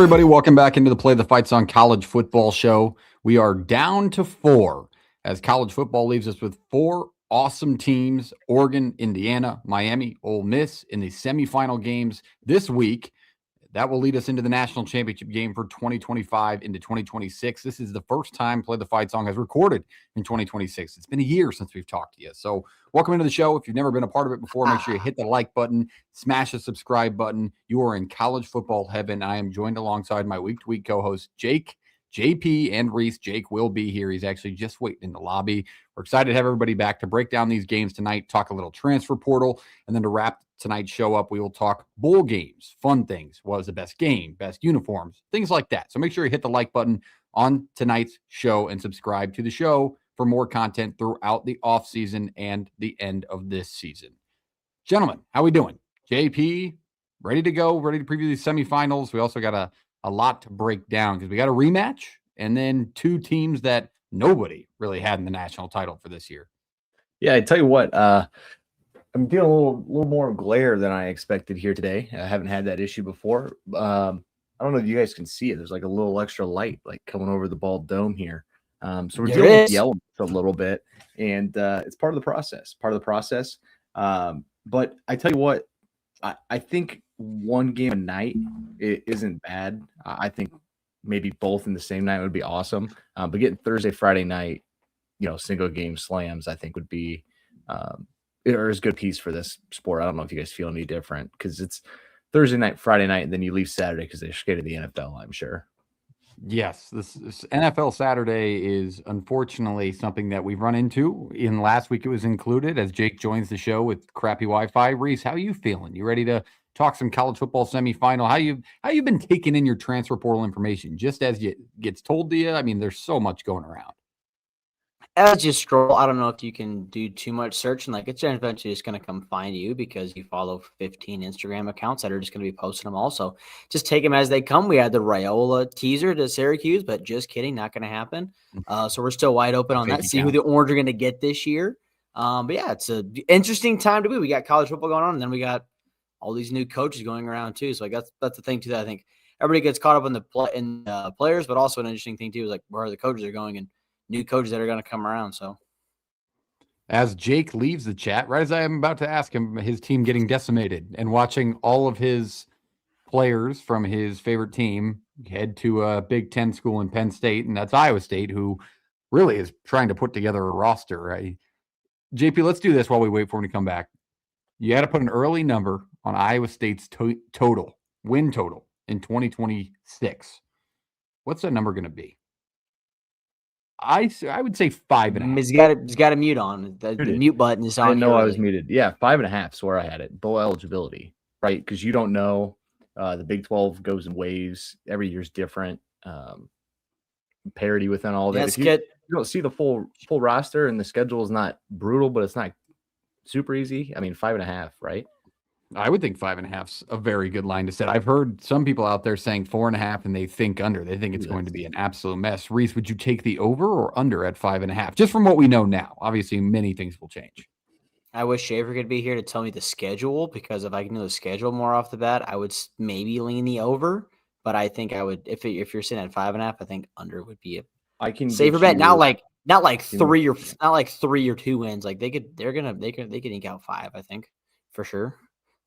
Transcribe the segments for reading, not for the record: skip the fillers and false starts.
Everybody, welcome back into the Play the Fight Song College Football Show. We are down to 4 as college football leaves us with 4 awesome teams: Oregon, Indiana, Miami, Ole Miss in the semifinal games this week. That will lead us into the national championship game for 2025 into 2026. This is the first time Play the Fight Song has recorded in 2026. It's been a year since we've talked to you. So welcome into the show. If you've never been a part of it before, make sure you hit the like button, smash the subscribe button. You are in college football heaven. I am joined alongside my week-to-week co-host, Jake, JP, and Reese. Jake will be here. He's actually just waiting in the lobby. We're excited to have everybody back to break down these games tonight, talk a little transfer portal, and then to wrap tonight's show up, we will talk bowl games, fun things. What was the best game, best uniforms, things like that. So make sure you hit the like button on tonight's show and subscribe to the show for more content throughout the off season and the end of this season. Gentlemen, how we doing? JP, ready to go, ready to preview these semifinals. We also got a lot to break down because we got a rematch and then 2 teams that nobody really had in the national title for this year. Yeah, I tell you what, I'm feeling a little more glare than I expected here today. I haven't had that issue before. I don't know if you guys can see it. There's like a little extra light like coming over the bald dome here. So we're dealing with the elements a little bit, and it's part of the process. But I tell you what, I think one game a night isn't bad. I think maybe both in the same night would be awesome. But getting Thursday, Friday night, single game slams, I think would be or is a good piece for this sport. I don't know if you guys feel any different because it's Thursday night, Friday night, and then you leave Saturday because they're scared of the NFL, I'm sure. Yes, this NFL Saturday is unfortunately something that we've run into. In last week, it was included as Jake joins the show with crappy Wi-Fi. Reese, how are you feeling? You ready to talk some college football semifinal? How you been taking in your transfer portal information just as it gets told to you? I mean, there's so much going around. As you scroll, I don't know if you can do too much searching. Like, it's eventually just going to come find you because you follow 15 Instagram accounts that are just going to be posting them also. Just take them as they come. We had the Raiola teaser to Syracuse, but just kidding, not going to happen. So we're still wide open on that. See who the Orange are going to get this year. But yeah, it's an interesting time to be. We got college football going on, and then we got all these new coaches going around too. So that's the thing too that I think everybody gets caught up in the players, but also an interesting thing too is like where the coaches are going and new coaches that are going to come around. So as Jake leaves the chat, right as I am about to ask him, his team getting decimated and watching all of his players from his favorite team head to a Big Ten school in Penn State, and that's Iowa State, who really is trying to put together a roster. Right? JP, let's do this while we wait for him to come back. You got to put an early number on Iowa State's total, win total in 2026. What's that number going to be? I would say 5.5. He's got a mute on. The mute button is on. I didn't know I was muted. Yeah, 5.5 is where I had it. Bowl eligibility, right? Because you don't know. The Big 12 goes in waves. Every year's different. Parity within all that. If you don't see the full roster and the schedule is not brutal, but it's not super easy. I mean, 5.5, right? I would think 5.5's a very good line to set. I've heard some people out there saying 4.5 and they think under. They think it's going to be an absolute mess. Reese, would you take the over or under at 5.5? Just from what we know now. Obviously, many things will change. I wish Shaver could be here to tell me the schedule, because if I knew the schedule more off the bat, I would maybe lean the over. But I think I would, if you're sitting at 5.5, I think under would be a safer bet. Not like 3 or 2 wins. Like they could ink out 5. I think for sure.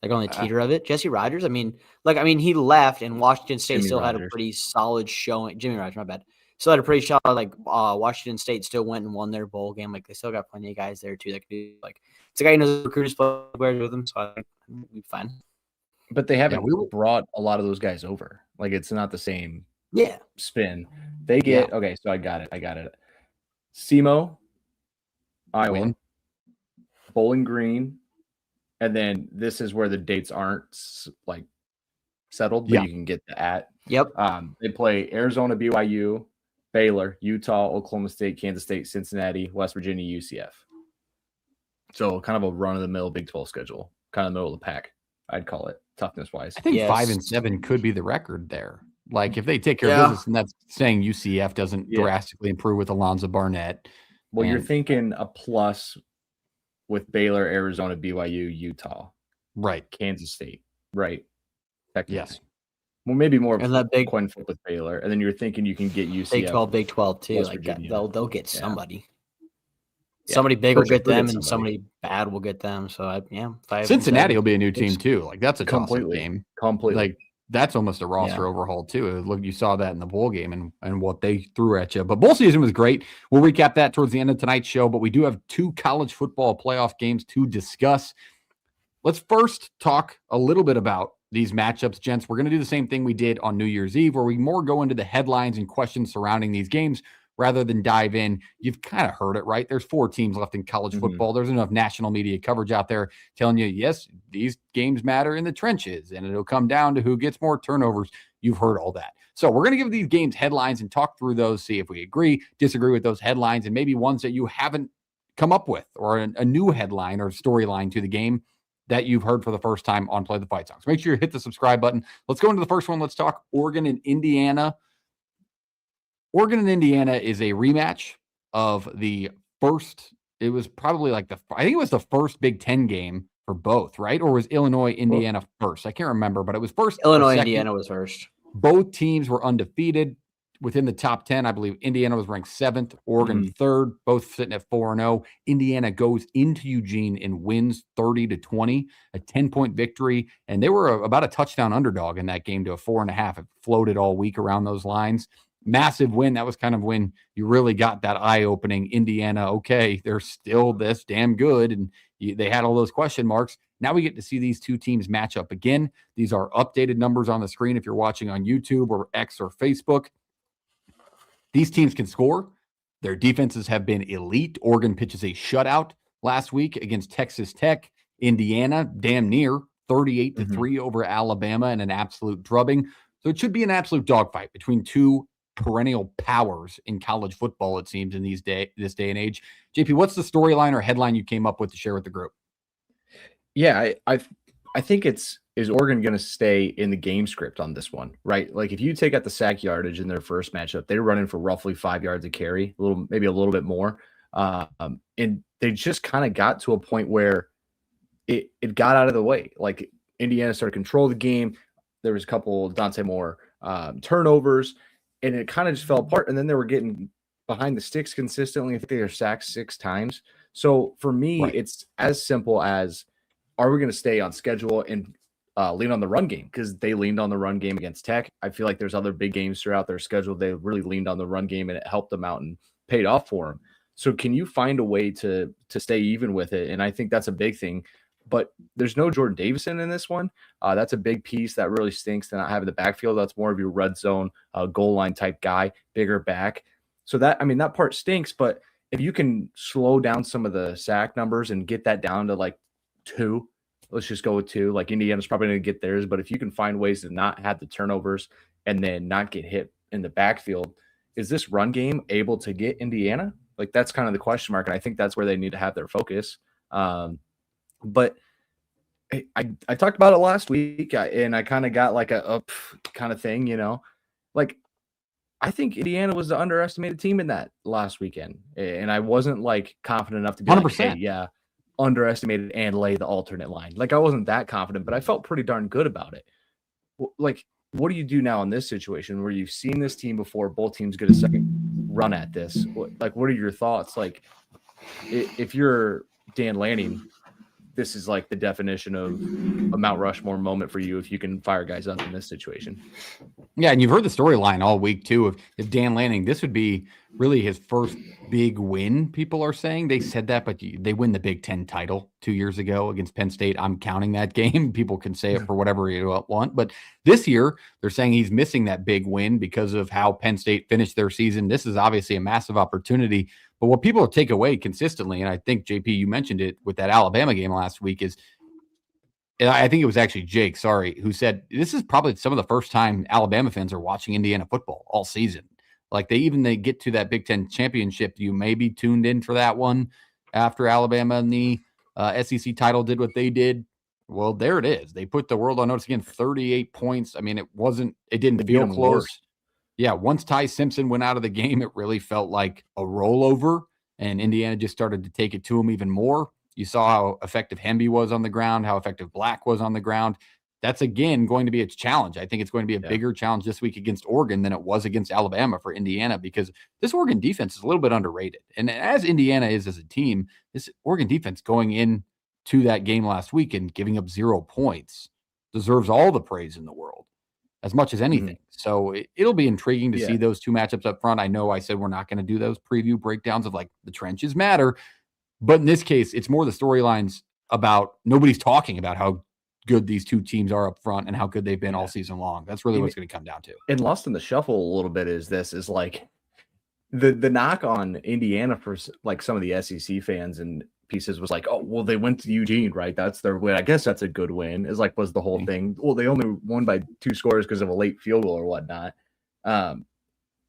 Like on the teeter of it. Jesse Rogers, he left and Washington State had a pretty solid showing. Jimmy Rogers, my bad. Still had a pretty solid, Washington State still went and won their bowl game. Like, they still got plenty of guys there, too, that could do, like, it's a guy who knows the recruiters players with him, so I think we'll be fine. But they haven't brought a lot of those guys over. Like, it's not the same spin. They get, okay, so I got it. SEMO, Iowa, Bowling Green, and then this is where the dates aren't like settled, but you can get the at. Yep. They play Arizona, BYU, Baylor, Utah, Oklahoma State, Kansas State, Cincinnati, West Virginia, UCF. So kind of a run-of-the-mill Big 12 schedule, kind of middle of the pack, I'd call it, toughness-wise. I think 5-7 could be the record there. Like, if they take care of business, and that's saying UCF doesn't drastically improve with Alonzo Barnett. Well, you're thinking a plus with Baylor, Arizona, BYU, Utah. Right. Kansas State. Right. Yes. Well, maybe more And that big coin flip with Baylor, and then you're thinking you can get UCF, Big 12 too. West Like Virginia. they'll get somebody. Yeah. Somebody big will get them, somebody. and somebody bad will get them. So Cincinnati will be a new team too. Like that's a toss-up game. Completely. Like that's almost a roster overhaul too. Look, you saw that in the bowl game and what they threw at you. But bowl season was great. We'll recap that towards the end of tonight's show. But we do have 2 college football playoff games to discuss. Let's first talk a little bit about these matchups, gents. We're going to do the same thing we did on New Year's Eve, where we more go into the headlines and questions surrounding these games rather than dive in. You've kind of heard it, right? There's 4 teams left in college football. There's enough national media coverage out there telling you, yes, these games matter in the trenches, and it'll come down to who gets more turnovers. You've heard all that. So we're going to give these games headlines and talk through those, see if we agree, disagree with those headlines, and maybe ones that you haven't come up with, or a new headline or storyline to the game that you've heard for the first time on Play the Fight Songs. Make sure you hit the subscribe button. Let's go into the first one. Let's talk Oregon and Indiana. Oregon and Indiana is a rematch of the first. It was probably I think it was the first Big Ten game for both, right? Or was Illinois, Indiana first? I can't remember, but it was first. Illinois, Indiana was first. Both teams were undefeated within the top 10. I believe Indiana was ranked 7th, Oregon 3rd, both sitting at 4-0. Indiana goes into Eugene and wins 30-20, a 10-point victory. And they were about a touchdown underdog in that game to a 4.5. It floated all week around those lines. Massive win. That was kind of when you really got that eye-opening Indiana. Okay, they're still this damn good. And they had all those question marks. Now we get to see these 2 teams match up again. These are updated numbers on the screen if you're watching on YouTube or X or Facebook. These teams can score. Their defenses have been elite. Oregon pitches a shutout last week against Texas Tech. Indiana, damn near 38-3 over Alabama in an absolute drubbing. So it should be an absolute dogfight between 2 perennial powers in college football, it seems, in this day and age. JP, what's the storyline or headline you came up with to share with the group? Yeah, I think is Oregon going to stay in the game script on this one, right? Like if you take out the sack yardage in their first matchup, they're running for roughly 5 yards a carry, maybe a little bit more. And they just kind of got to a point where it got out of the way. Like Indiana started to control the game. There was a couple Dante Moore turnovers, and it kind of just fell apart. And then they were getting behind the sticks consistently. I think they were sacked 6 times. So for me, It's as simple as, are we going to stay on schedule and lean on the run game? Because they leaned on the run game against Tech. I feel like there's other big games throughout their schedule. They really leaned on the run game, and it helped them out and paid off for them. So can you find a way to stay even with it? And I think that's a big thing. But there's no Jordan Davison in this one. That's a big piece that really stinks to not have in the backfield. That's more of your red zone, goal line type guy, bigger back. So that part stinks. But if you can slow down some of the sack numbers and get that down to 2, let's just go with 2. Like Indiana's probably going to get theirs, but if you can find ways to not have the turnovers and then not get hit in the backfield, is this run game able to get Indiana? Like that's kind of the question mark, and I think that's where they need to have their focus. But I talked about it last week, and I kind of got like a up kind of thing, Like I think Indiana was the underestimated team in that last weekend, and I wasn't confident enough to be 100%. like, hey, yeah, underestimated and lay the alternate line. I wasn't that confident, but I felt pretty darn good about it. What do you do now in this situation where you've seen this team before? Both teams get a second run at this. What are your thoughts? If you're Dan Lanning, this is the definition of a Mount Rushmore moment for you if you can fire guys up in this situation. Yeah, and you've heard the storyline all week too. If Dan Lanning, this would be really his first big win. People are saying they said that, but they win the Big Ten title 2 years ago against Penn State. I'm counting that game. People can say it for whatever you want, but this year they're saying he's missing that big win because of how Penn State finished their season. This is obviously a massive opportunity. But what people take away consistently, and I think, JP, you mentioned it with that Alabama game last week, is I think it was actually Jake, who said this is probably some of the first time Alabama fans are watching Indiana football all season. They get to that Big Ten championship, you may be tuned in for that one after Alabama and the SEC title did what they did. Well, there it is. They put the world on notice again, 38 points. I mean, it didn't feel close. Yeah, once Ty Simpson went out of the game, it really felt like a rollover, and Indiana just started to take it to him even more. You saw how effective Hemby was on the ground, how effective Black was on the ground. that's again going to be its challenge. I think it's going to be a bigger challenge this week against Oregon than it was against Alabama for Indiana, because this Oregon defense is a little bit underrated. And as Indiana is as a team, this Oregon defense going in to that game last week and giving up 0 points deserves all the praise in the world, as much as anything. So it'll be intriguing to see those two matchups up front. I know I said we're not going to do those preview breakdowns of like the trenches matter, but in this case, it's more the storylines about nobody's talking about how good these two teams are up front and how good they've been all season long. That's really what it's going to come down to. And lost in the shuffle a little bit is like the knock on Indiana for like some of the SEC fans and pieces was like, oh, well, they went to Eugene, right? That's their win. I guess that's a good win, is like was the whole thing. Well, they only won by 2 scores because of a late field goal or whatnot.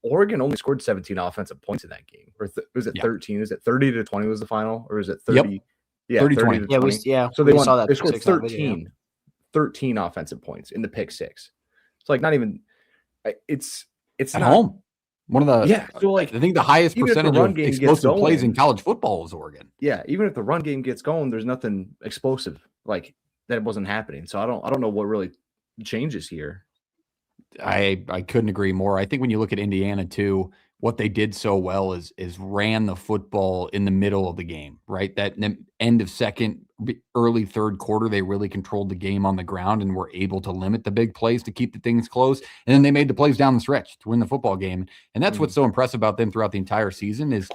Oregon only scored 17 offensive points in that game. Or was it 13? Is it 30-20 was the final? Or is it 30? Yep. Yeah, 30-20. Yeah, so they saw that. They scored 13 offensive points in the pick 6. It's like not even it's at home. One of the so like I think the highest percentage of explosive plays in college football is Oregon. Yeah, even if the run game gets going, there's nothing explosive like that wasn't happening. So I don't know what really changes here. I couldn't agree more. I think when you look at Indiana too, what they did so well is ran the football in the middle of the game, right? That end of second, early third quarter, they really controlled the game on the ground and were able to limit the big plays to keep the things close. And then they made the plays down the stretch to win the football game. And that's what's so impressive about them throughout the entire season is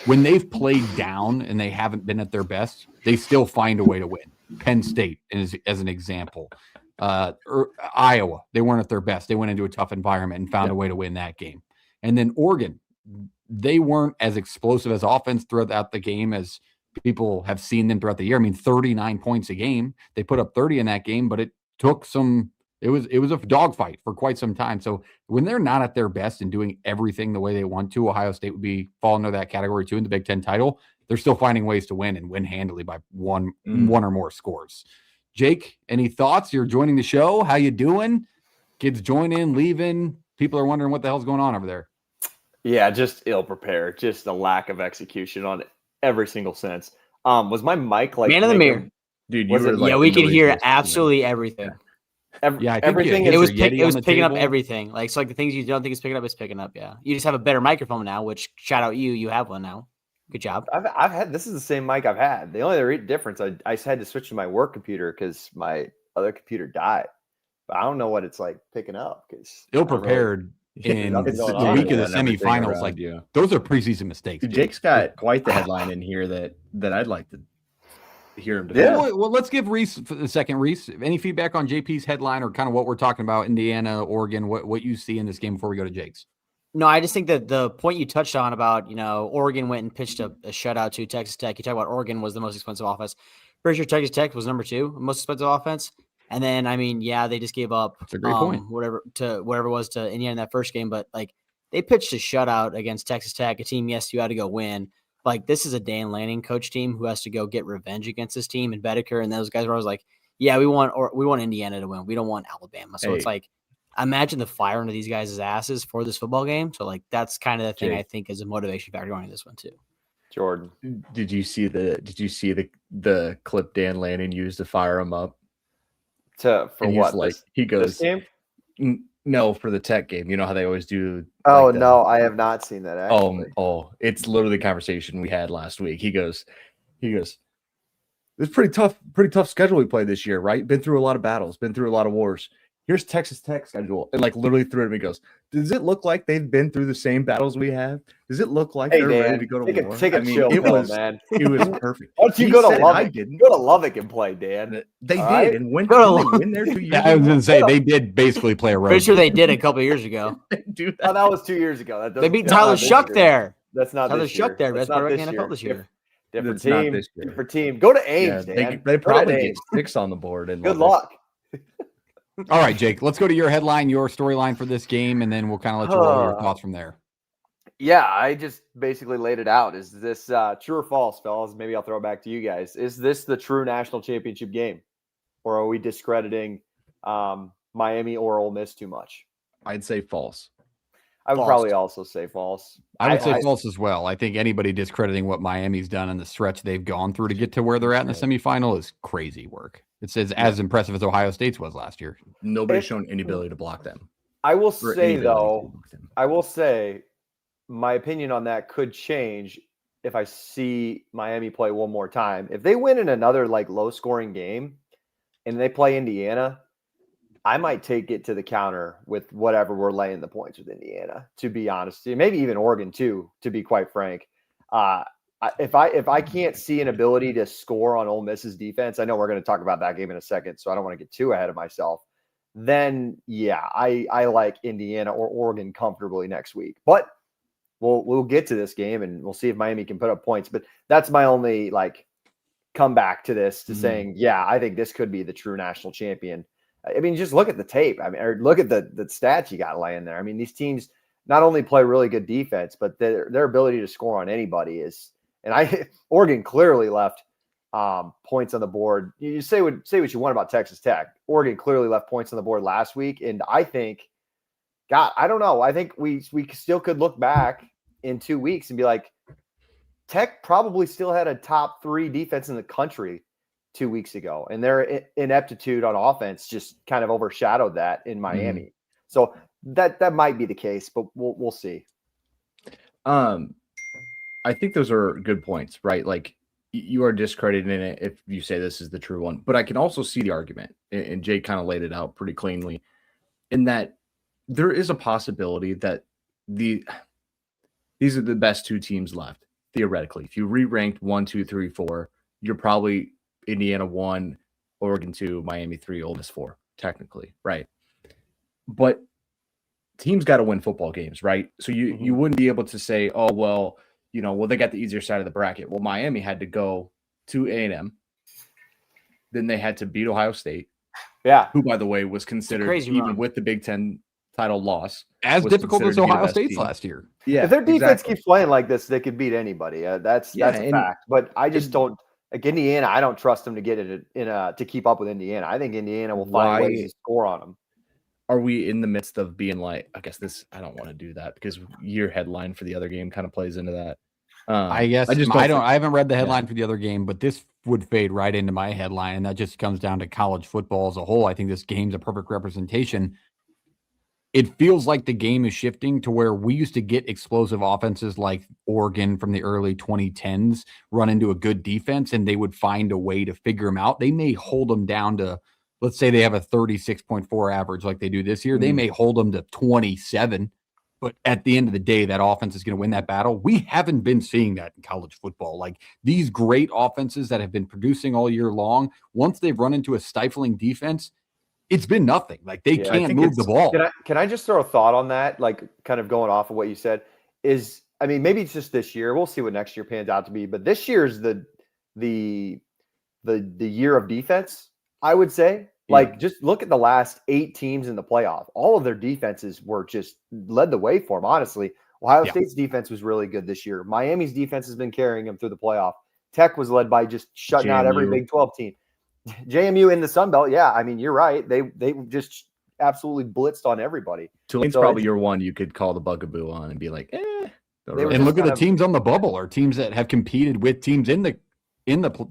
when they've played down and they haven't been at their best, they still find a way to win. Penn State as an example. Iowa, they weren't at their best. They went into a tough environment and found a way to win that game. And then Oregon, they weren't as explosive as offense throughout the game as people have seen them throughout the year. I mean, 39 points a game. They put up 30 in that game, but it took it was a dogfight for quite some time. So when they're not at their best and doing everything the way they want to, Ohio State would fall into that category too in the Big Ten title. They're still finding ways to win and win handily by one or more scores. Jake, any thoughts? You're joining the show. How you doing? Kids joining, leaving. People are wondering what the hell's going on over there. Yeah, just ill prepared. Just a lack of execution on every single sense. Was my mic like man in the mirror? Dude, you were like, we could hear absolutely everything. Yeah, everything. It was picking up everything. Like, so like the things you don't think is picking up is picking up. Yeah, you just have a better microphone now. Which shout out you have one now. Good job. I've had this is the same mic I've had. The only difference I had to switch to my work computer because my other computer died. But I don't know what it's like picking up because ill prepared. In the week of the semifinals, like those are preseason mistakes. Dude, Jake's got quite the headline in here that I'd like to hear him. Yeah. Well, let's give Reese for the second. Reese, any feedback on JP's headline or kind of what we're talking about? Indiana, Oregon, what you see in this game before we go to Jake's? No, I just think that the point you touched on about Oregon went and pitched a shutout to Texas Tech. You talk about Oregon was the most expensive offense. Pretty sure Texas Tech was number 2 most expensive offense. And then, I mean, yeah, they just gave up That's a great point. whatever it was to Indiana in that first game. But, like, they pitched a shutout against Texas Tech, a team, yes, you had to go win. Like, this is a Dan Lanning coach team who has to go get revenge against this team. And Bedeker and those guys were always like, yeah, we want Indiana to win. We don't want Alabama. So it's like, imagine the fire into these guys' asses for this football game. So, like, that's kind of the thing I think is a motivation factor going into this one, too. Jordan, did you see the clip Dan Lanning used to fire him up? For what? Like he goes, this game? No, for the Tech game. You know how they always do. Oh no, I have not seen that. Actually. It's literally the conversation we had last week. He goes. It's pretty tough schedule we played this year, right? Been through a lot of battles, been through a lot of wars. Here's Texas Tech schedule, and like literally threw it at me. Goes, does it look like they've been through the same battles we have? Does it look like they're ready to go to war? Take a chill, man. It was perfect. Why don't you go to Lubbock? Go to Lubbock and play, Dan. They did, and when they win there 2 years ago? I was going to say they did basically play a road. Pretty sure they did a couple of years ago. Dude, that was 2 years ago. They beat Tyler Shuck there. That's not Tyler this year. Shuck there. That's not NFL this year. Different team. Go to Ames, Dan. They probably get 6 on the board. And good luck. All right, Jake, let's go to your headline, your storyline for this game, and then we'll kind of let you roll your thoughts from there. Yeah, I just basically laid it out. Is this true or false, fellas? Maybe I'll throw it back to you guys. Is this the true national championship game? Or are we discrediting Miami or Ole Miss too much? I'd say false. I would False. probably also say false. I would say false as well. I think anybody discrediting what Miami's done and the stretch they've gone through to get to where they're at in the semifinal is crazy work. It's as impressive as Ohio State's was last year. Nobody's shown any ability to block them. I will say, though, my opinion on that could change if I see Miami play one more time. If they win in another like low-scoring game and they play Indiana, I might take it to the counter with whatever we're laying the points with Indiana, to be honest. Maybe even Oregon too, to be quite frank. If I can't see an ability to score on Ole Miss's defense, I know we're going to talk about that game in a second, so I don't want to get too ahead of myself. Then yeah, I like Indiana or Oregon comfortably next week. But we'll get to this game and we'll see if Miami can put up points. But that's my only like comeback to this, to saying, yeah, I think this could be the true national champion. I mean, just look at the tape. I mean, or look at the stats you got laying there. I mean, these teams not only play really good defense, but their ability to score on anybody is. And Oregon clearly left points on the board. You say what you want about Texas Tech. Oregon clearly left points on the board last week, and I think, God, I don't know. I think we still could look back in 2 weeks and be like, Tech probably still had a top 3 defense in the country 2 weeks ago, and their ineptitude on offense just kind of overshadowed that in Miami. So that might be the case, but we'll see. I think those are good points, right? Like, you are discrediting it if you say this is the true one, but I can also see the argument, and Jay kind of laid it out pretty cleanly, in that there is a possibility that these are the best 2 teams left, theoretically. If you re-ranked 1, 2, 3, 4, you're probably Indiana 1, Oregon 2, Miami 3, Ole Miss 4, technically, right? But teams got to win football games, right? So you wouldn't be able to say, oh, well, they got the easier side of the bracket. Well, Miami had to go to A&M. Then they had to beat Ohio State. Yeah. Who, by the way, was considered, even with the Big Ten title loss, as difficult as Ohio State's last year. Yeah. If their defense keeps playing like this, they could beat anybody. That's a fact. But I just don't. Like Indiana, I don't trust them to get it to keep up with Indiana. I think Indiana will find ways to score on them. Are we in the midst of being like, I don't want to do that because your headline for the other game kind of plays into that. I haven't read the headline for the other game, but this would fade right into my headline. And that just comes down to college football as a whole. I think this game's a perfect representation. It feels like the game is shifting to where we used to get explosive offenses like Oregon from the early 2010s run into a good defense, and they would find a way to figure them out. They may hold them down to, let's say they have a 36.4 average like they do this year. They may hold them to 27, but at the end of the day, that offense is going to win that battle. We haven't been seeing that in college football. Like these great offenses that have been producing all year long, once they've run into a stifling defense, it's been nothing. Like they can't move the ball. Can I just throw a thought on that? Like kind of going off of what you said maybe it's just this year. We'll see what next year pans out to be. But this year is the year of defense, I would say. Like just look at the last 8 teams in the playoff. All of their defenses were just led the way for them. Honestly, Ohio State's defense was really good this year. Miami's defense has been carrying them through the playoff. Tech was led by just shutting out every Big 12 team. JMU in the Sun Belt, yeah. I mean, you're right. They just absolutely blitzed on everybody. Tulane's probably your one you could call the bugaboo on and be like, And look at the teams on the bubble or teams that have competed with teams in the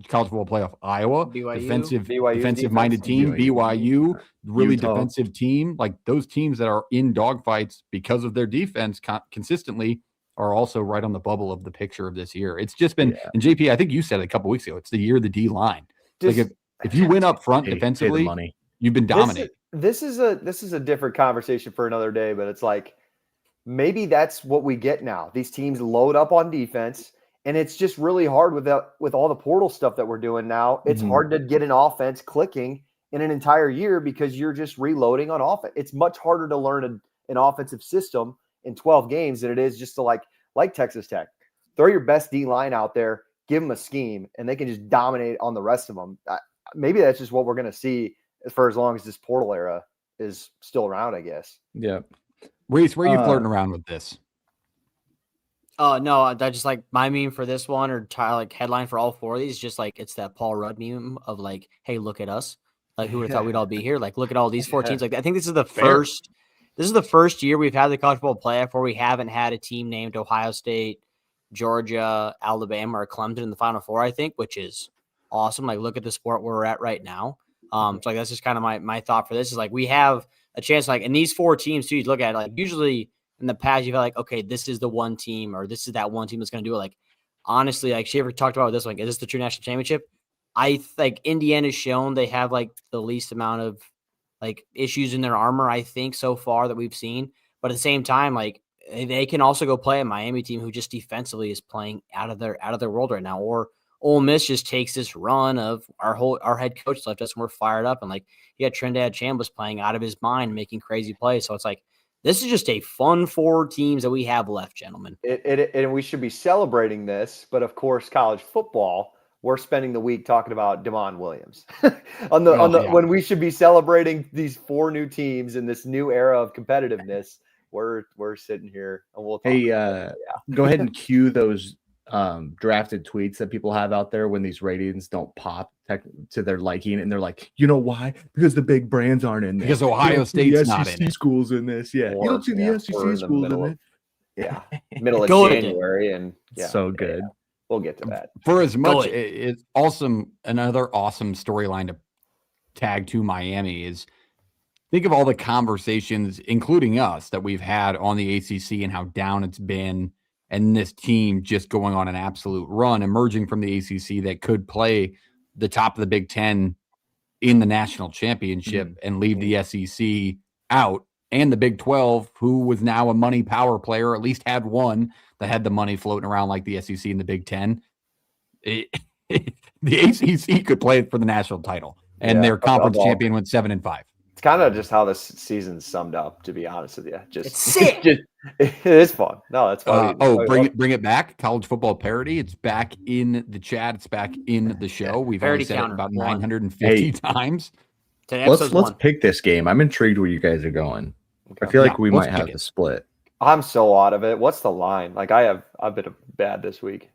college football playoff. Iowa, defensive-minded team. BYU, really Utah. Defensive team. Like those teams that are in dogfights because of their defense consistently are also right on the bubble of the picture of this year. It's just been, and JP, I think you said it a couple weeks ago, it's the year of the D-line. Like if you win up front defensively, you've been dominating. This is a different conversation for another day, but it's like maybe that's what we get now. These teams load up on defense, and it's just really hard with all the portal stuff that we're doing now. It's hard to get an offense clicking in an entire year because you're just reloading on offense. It's much harder to learn an offensive system in 12 games than it is just to like Texas Tech. Throw your best D-line out there, give them a scheme, and they can just dominate on the rest of them. Maybe that's just what we're going to see for as long as this portal era is still around, I guess. Yeah. Reese, where are you flirting around with this? No, that just like my meme for this one or like headline for all 4 of these, just like it's that Paul Rudd meme of like, hey, look at us. Like who would have thought we'd all be here? Like, look at all these 4 teams. Like I think this is the This is the first year we've had the college football playoff where we haven't had a team named Ohio State, Georgia, Alabama, or Clemson in the Final Four, I think, which is awesome. Like, look at the sport where we're at right now. So like that's just kind of my thought for this is like we have a chance, like, and these 4 teams too, you look at it, like usually in the past you feel like, okay, this is the one team or this is that one team that's going to do it. Like, honestly, like Shaver talked about this, like, is this the true national championship? I think Indiana's shown they have like the least amount of like issues in their armor, I think, so far that we've seen. But at the same time, like they can also go play a Miami team who just defensively is playing out of their world right now. Or Ole Miss just takes this run of our head coach left us and we're fired up. And like you got Trinidad Chambliss playing out of his mind, making crazy plays. So it's like this is just a fun 4 teams that we have left, gentlemen. And we should be celebrating this, but of course, college football, we're spending the week talking about Damon Williams when we should be celebrating these 4 new teams in this new era of competitiveness. We're sitting here and we'll talk go ahead and cue those drafted tweets that people have out there when these ratings don't pop to their liking, and they're like, you know why? Because the big brands aren't in there. Because Ohio State's not in it. Schools in this, you don't see the SEC schools in it. Yeah, middle of January, and so good. Yeah. We'll get to that. For as much, it's awesome. Another awesome storyline to tag to Miami is think of all the conversations, including us, that we've had on the ACC and how down it's been. And this team just going on an absolute run, emerging from the ACC that could play the top of the Big Ten in the national championship and leave the SEC out. And the Big 12, who was now a money power player, at least had one that had the money floating around like the SEC and the Big Ten. The ACC could play for the national title, and their conference champion went 7-5. It's kind of just how this season's summed up, to be honest with you. It's sick. It is fun. No, that's fun. Bring it back. College football parody. It's back in the chat. It's back in the show. We've already said it about 950 times. Let's pick this game. I'm intrigued where you guys are going. Okay. I feel like we might have the split. I'm so out of it. What's the line? Like I've been bad this week.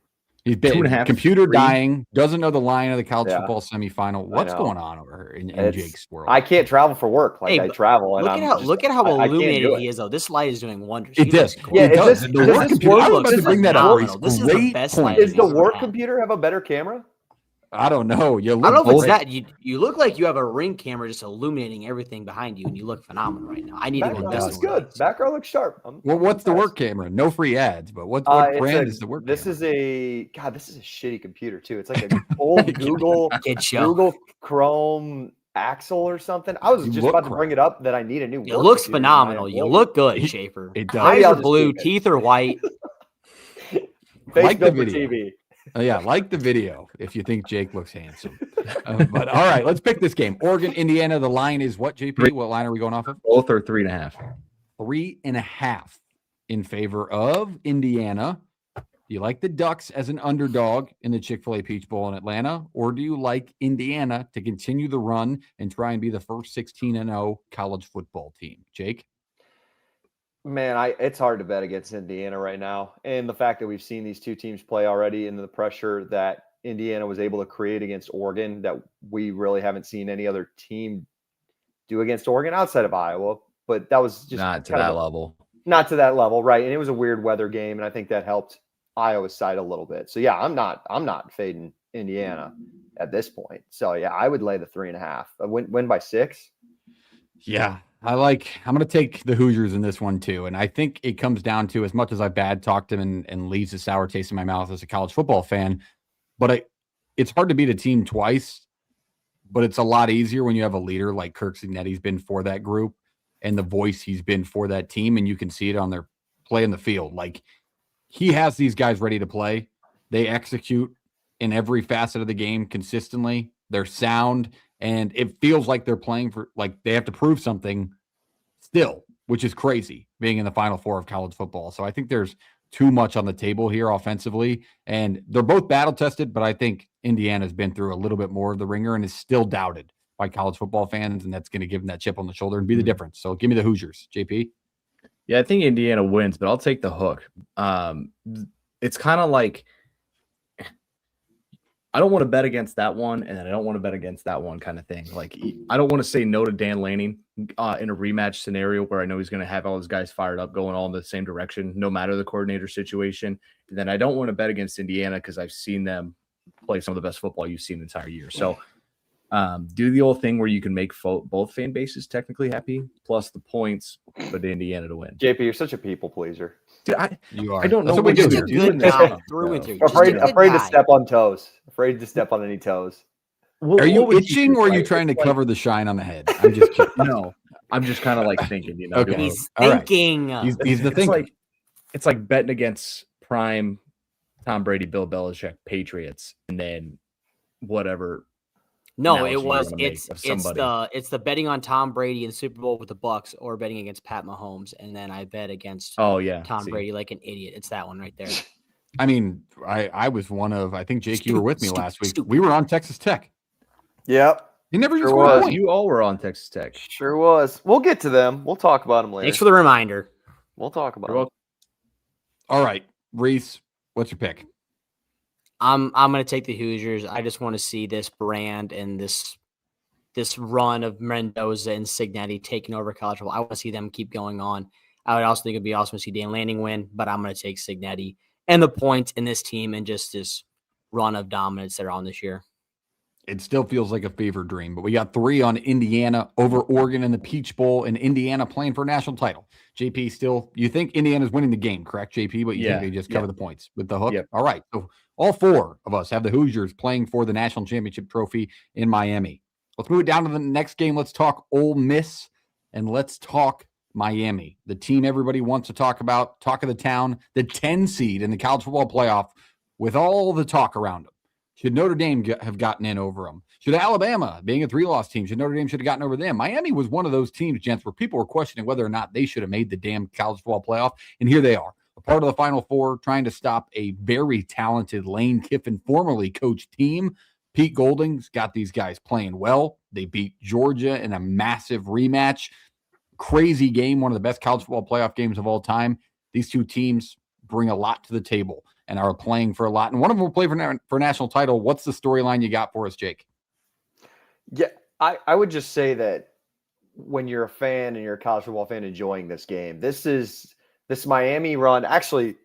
He's been 2.5. Computer dying. Doesn't know the line of the college football semifinal. What's going on over in Jake's world? I can't travel for work. Like I travel, and look at how illuminated he is. Though this light is doing wonders. It does. Yeah, it does. The work computer. I was about to bring that up. This is the best light. Does the work computer have a better camera? I don't know. I don't know if it's that. You look like you have a Ring camera just illuminating everything behind you, and you look phenomenal right now. I need to go invest. Looks good. Background looks sharp. Well, what's the work camera? No free ads, but what brand is the work camera? This is a shitty computer too. It's like an old Google Chrome Axle or something. I was just about to bring it up that I need a new. It looks phenomenal. You look good, Schaefer. It does. Eyes are blue, teeth are white. Like the video. TV. Like the video if you think Jake looks handsome. But all right, let's pick this game. Oregon, Indiana. The line is what, JP? What line are we going off of? Both are 3.5. 3.5 in favor of Indiana. Do you like the Ducks as an underdog in the Chick-fil-A Peach Bowl in Atlanta, or do you like Indiana to continue the run and try and be the first 16-0 college football team? Jake? Man, it's hard to bet against Indiana right now. And the fact that we've seen these 2 teams play already and the pressure that Indiana was able to create against Oregon that we really haven't seen any other team do against Oregon outside of Iowa. But that was just not to that level. Not to that level, right. And it was a weird weather game, and I think that helped Iowa's side a little bit. So yeah, I'm not fading Indiana at this point. So yeah, I would lay the 3.5. Win by 6. Yeah. I'm going to take the Hoosiers in this one too. And I think it comes down to, as much as I bad talked him and leaves a sour taste in my mouth as a college football fan, but it's hard to beat a team twice, but it's a lot easier when you have a leader like Kirk Cignetti's been for that group and the voice he's been for that team. And you can see it on their play in the field. Like, he has these guys ready to play. They execute in every facet of the game consistently. They're sound. And it feels like they're playing for, like, they have to prove something still, which is crazy, being in the Final Four of college football. So I think there's too much on the table here offensively. And they're both battle-tested, but I think Indiana's been through a little bit more of the ringer and is still doubted by college football fans, and that's going to give them that chip on the shoulder and be the difference. So give me the Hoosiers. JP? Yeah, I think Indiana wins, but I'll take the hook. It's kind of like, I don't want to bet against that one, and I don't want to bet against that one kind of thing. Like, I don't want to say no to Dan Lanning in a rematch scenario where I know he's going to have all his guys fired up, going all in the same direction, no matter the coordinator situation. And then I don't want to bet against Indiana because I've seen them play some of the best football you've seen the entire year. So do the old thing where you can make both fan bases technically happy, plus the points for the Indiana to win. JP, you're such a people pleaser. Dude, You are. I don't know That's what we you're do. doing. Through and through. Afraid to step on toes. Afraid to step on any toes. Are you itching or are you trying to cover the shine on the head? I'm just kidding. No, I'm just kind of like thinking, Okay. He's thinking. Right. He's the thinker. It's like betting against prime Tom Brady, Bill Belichick, Patriots, and then whatever. No, it's the betting on Tom Brady in the Super Bowl with the Bucks or betting against Pat Mahomes, and then I bet against Tom Brady like an idiot. It's that one right there. I mean, I was one of, I think, Jake, you were with me last week. We were on Texas Tech. Yep. You never even scored a point. You all were on Texas Tech. Sure was. We'll get to them. We'll talk about them later. Thanks for the reminder. We'll talk about them. All right, Reese, what's your pick? I'm going to take the Hoosiers. I just want to see this brand and this run of Mendoza and Cignetti taking over college football. I want to see them keep going on. I would also think it'd be awesome to see Dan Lanning win, but I'm going to take Cignetti and the points in this team and just this run of dominance they're on this year. It still feels like a fever dream, but we got 3 on Indiana over Oregon in the Peach Bowl, and Indiana playing for a national title. JP, still, you think Indiana's winning the game, correct, JP? But you think they just cover the points with the hook? Yep. All right. So all 4 of us have the Hoosiers playing for the national championship trophy in Miami. Let's move it down to the next game. Let's talk Ole Miss, and let's talk Miami, the team everybody wants to talk about, talk of the town, the 10 seed in the college football playoff with all the talk around them. Should Notre Dame have gotten in over them? Should Alabama, being a 3-loss team, should Notre Dame should have gotten over them? Miami was one of those teams, gents, where people were questioning whether or not they should have made the damn college football playoff. And here they are, a part of the Final Four, trying to stop a very talented Lane Kiffin, formerly coached team. Pete Golding's got these guys playing well. They beat Georgia in a massive rematch. Crazy game, one of the best college football playoff games of all time. These two teams bring a lot to the table and are playing for a lot. And one of them will play for national title. What's the storyline you got for us, Jake? Yeah, I would just say that when you're a fan and you're a college football fan enjoying this game, this Miami run, actually,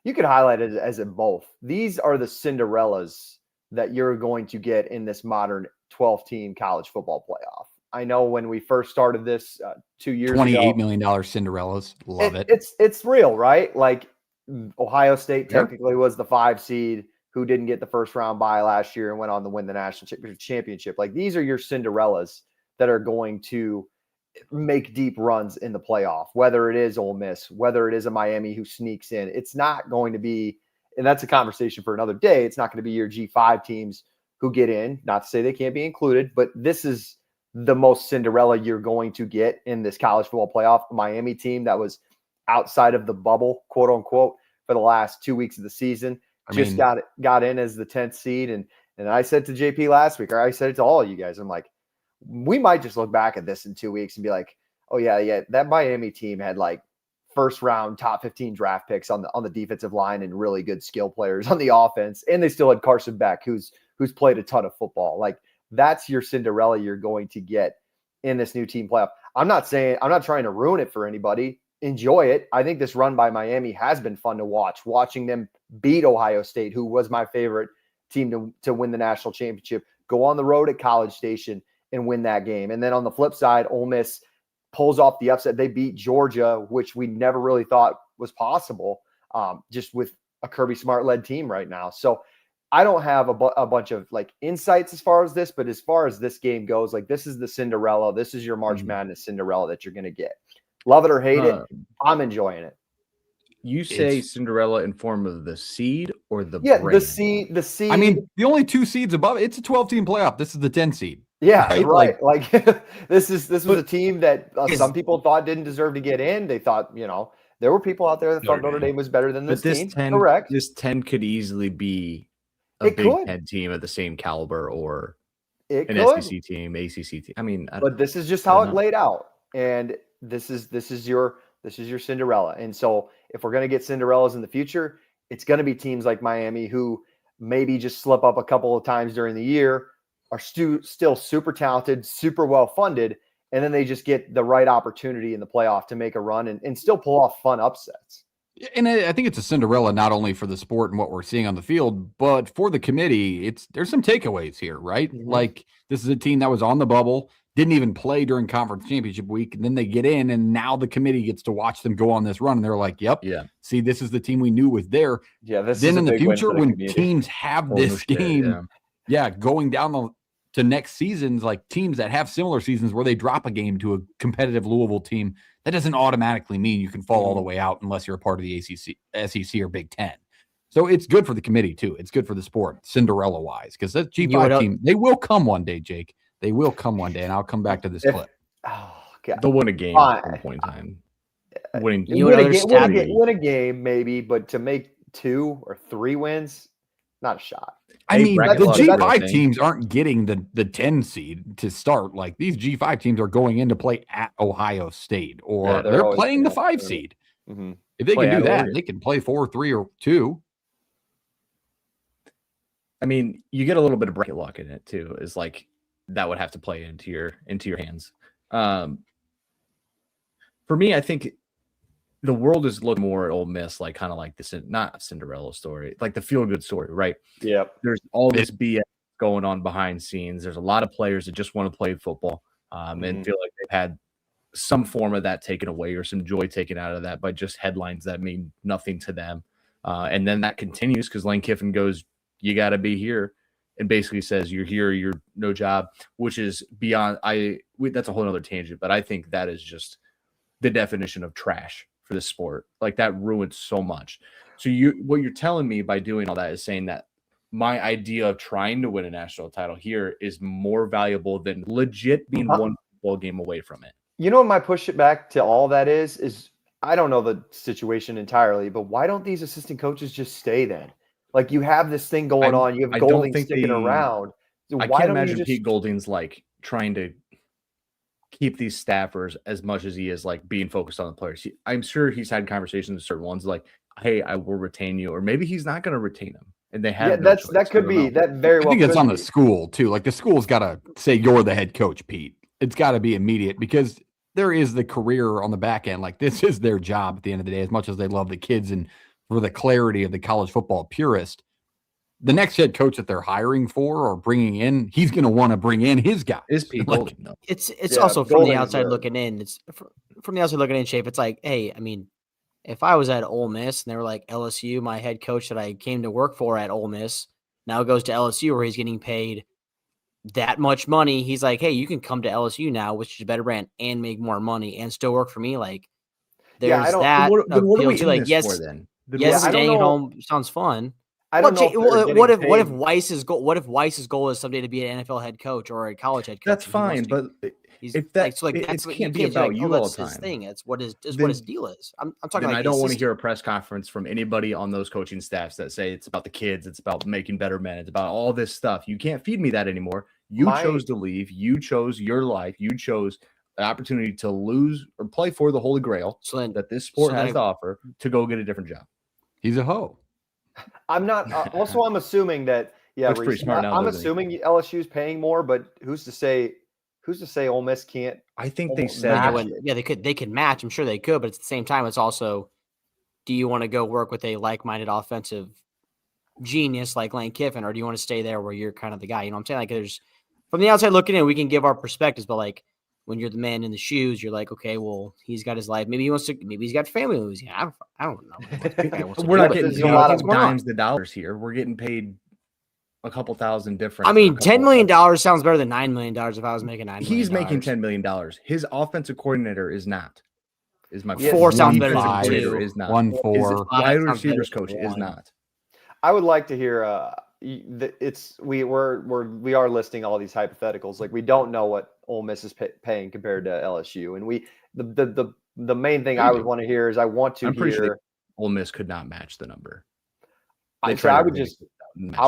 you could highlight it as in both. These are the Cinderellas that you're going to get in this modern 12-team college football playoff. I know when we first started this 2 years ago. $28 million Cinderellas. Love it. It's real, right? Like Ohio State technically was the 5 seed who didn't get the first round bye last year and went on to win the national championship. Like these are your Cinderellas that are going to make deep runs in the playoff, whether it is Ole Miss, whether it is a Miami who sneaks in. It's not going to be, and that's a conversation for another day. It's not going to be your G5 teams who get in, not to say they can't be included, but this is the most Cinderella you're going to get in this college football playoff. Miami team that was outside of the bubble, quote unquote, for the last 2 weeks of the season, got in as the 10th seed. And I said to JP last week, or I said it to all of you guys, I'm like, we might just look back at this in 2 weeks and be like, oh yeah, that Miami team had like first round top 15 draft picks on the defensive line and really good skill players on the offense. And they still had Carson Beck, who's played a ton of football. Like that's your Cinderella you're going to get in this new team playoff. I'm not trying to ruin it for anybody. Enjoy it. I think this run by Miami has been fun to watch. Watching them beat Ohio State, who was my favorite team to win the national championship, go on the road at College Station and win that game. And then on the flip side, Ole Miss pulls off the upset. They beat Georgia, which we never really thought was possible, just with a Kirby Smart-led team right now. So I don't have a bunch of like insights as far as this, but as far as this game goes, like this is the Cinderella. This is your March Madness Cinderella that you're going to get. Love it or hate it, I'm enjoying it. You say Cinderella in form of the seed or the brand? the seed. I mean, the only 2 seeds above it's a 12-team playoff. This is the 10 seed. Yeah, right. Like this was a team that some people thought didn't deserve to get in. They thought, there were people out there that thought Notre Dame was better than this team. 10, correct. This 10 could easily be a Big Ten team of the same caliber or an SEC team, ACC team. I mean, but this is just how it laid out, and this is your Cinderella. And so if we're going to get Cinderellas in the future, it's going to be teams like Miami who maybe just slip up a couple of times during the year, are still super talented, super well funded, and then they just get the right opportunity in the playoff to make a run and still pull off fun upsets. And I think it's a Cinderella not only for the sport and what we're seeing on the field, but for the committee. There's some takeaways here, right? Mhm. Like, this is a team that was on the bubble, didn't even play during conference championship week, and then they get in, and now the committee gets to watch them go on this run, and they're like, "Yep, Yeah. see, this is the team we knew was there." Yeah, this Then is in a the big win future, for the when community. teams have Oh, this no shit, game, going down to next seasons, like teams that have similar seasons where they drop a game to a competitive Louisville team, that doesn't automatically mean you can fall all the way out unless you're a part of the ACC, SEC, or Big Ten. So it's good for the committee too. It's good for the sport, Cinderella-wise, because that G5 team, they will come one day, Jake. They will come one day, and I'll come back to this clip. Oh, God. They'll win a game at one point in time. Winning, Win a game, maybe, but to make 2 or 3 wins, not a shot. I mean, the G5 thing. teams aren't getting the 10 seed to start. Like, these G5 teams are going in to play at Ohio State, or they're playing the 5 seed. Mm-hmm. If they can do that, they can play 4, 3, or 2. I mean, you get a little bit of bracket luck in it too. Is like that would have to play into your hands. For me, I think the world is looking more at Ole Miss, like kind of like this, not a Cinderella story, like the feel good story, right? Yeah. There's all this BS going on behind scenes. There's a lot of players that just want to play football and feel like they've had some form of that taken away or some joy taken out of that by just headlines that mean nothing to them. And then that continues because Lane Kiffin goes, "You got to be here," and basically says, "You're here, you're no job," which is beyond. That's a whole other tangent, but I think that is just the definition of trash for this sport. Like, that ruins so much. So what you're telling me by doing all that is saying that my idea of trying to win a national title here is more valuable than legit being one football game away from it. You know what my push it back to all that is I don't know the situation entirely, but why don't these assistant coaches just stay then? Like, you have this thing going on. You have Golding sticking around. So I can't imagine Pete Golding's like trying to keep these staffers as much as he is like being focused on the players. I'm sure he's had conversations with certain ones like, "Hey, I will retain you," or maybe he's not going to retain them, and they have. Yeah, that could be that very well. I think it's on the school too. Like, the school's got to say, "You're the head coach, Pete." It's got to be immediate because there is the career on the back end. Like, this is their job at the end of the day. As much as they love the kids and for the clarity of the college football purist, the next head coach that they're hiring for or bringing in, he's going to want to bring in his guy. Is Pete Golding? No. It's also from the outside looking in. It's from the outside looking in shape. It's like, hey, I mean, if I was at Ole Miss and they were like, LSU, my head coach that I came to work for at Ole Miss now goes to LSU where he's getting paid that much money. He's like, hey, you can come to LSU now, which is a better brand, and make more money and still work for me. Like, there's that. What are we like, yes, for, then? Yes, staying at home sounds fun. I don't know. What if Weiss's goal? What if Weiss's goal is someday to be an NFL head coach or a college head coach? That's fine, but if that it can't be about you all the time. His thing. It's what his deal is. I'm talking. I don't want to hear a press conference from anybody on those coaching staffs that say it's about the kids, it's about making better men, it's about all this stuff. You can't feed me that anymore. You chose to leave. You chose your life. You chose the opportunity to lose or play for the Holy Grail that this sport has to offer to go get a different job. He's a hoe. I'm not. Also, I'm assuming that. Yeah, that's pretty smart. I'm assuming LSU's paying more, but who's to say? Who's to say Ole Miss can't? I think they said. They could. They could match. I'm sure they could, but at the same time, it's also, do you want to go work with a like-minded offensive genius like Lane Kiffin, or do you want to stay there where you're kind of the guy? You know what I'm saying? Like, there's from the outside looking in, we can give our perspectives, but like when you're the man in the shoes, you're like, okay, well, he's got his life. Maybe he wants to. Maybe he's got family in Louisiana. I don't know. We're not getting a lot of dimes to dollars here. We're getting paid a couple thousand different. I mean, $10 million sounds better than $9 million if I was making $9 million. He's making $10 million. His offensive coordinator is not. Is my 4 sounds better than 2. Is not 1-4. Wide receivers coach is not. I would like to hear. We are listing all these hypotheticals. Like, we don't know what Ole Miss is paying compared to LSU, and the main thing I would want to hear is I'm pretty sure Ole Miss could not match the number. I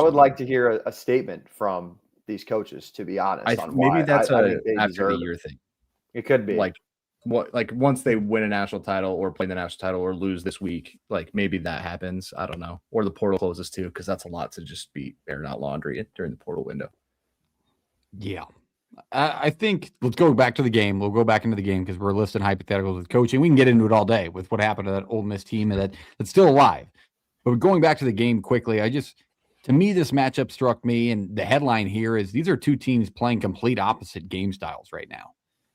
would like to hear a statement from these coaches, to be honest. Maybe that's after the year thing. It could be like once they win a national title or play the national title or lose this week, like maybe that happens. I don't know. Or the portal closes too, because that's a lot to just be airing out laundry during the portal window. Yeah. I think let's go back to the game. We'll go back into the game because we're listing hypotheticals with coaching. We can get into it all day with what happened to that Ole Miss team and that's still alive. But going back to the game quickly, to me, this matchup struck me, and the headline here is these are two teams playing complete opposite game styles right now.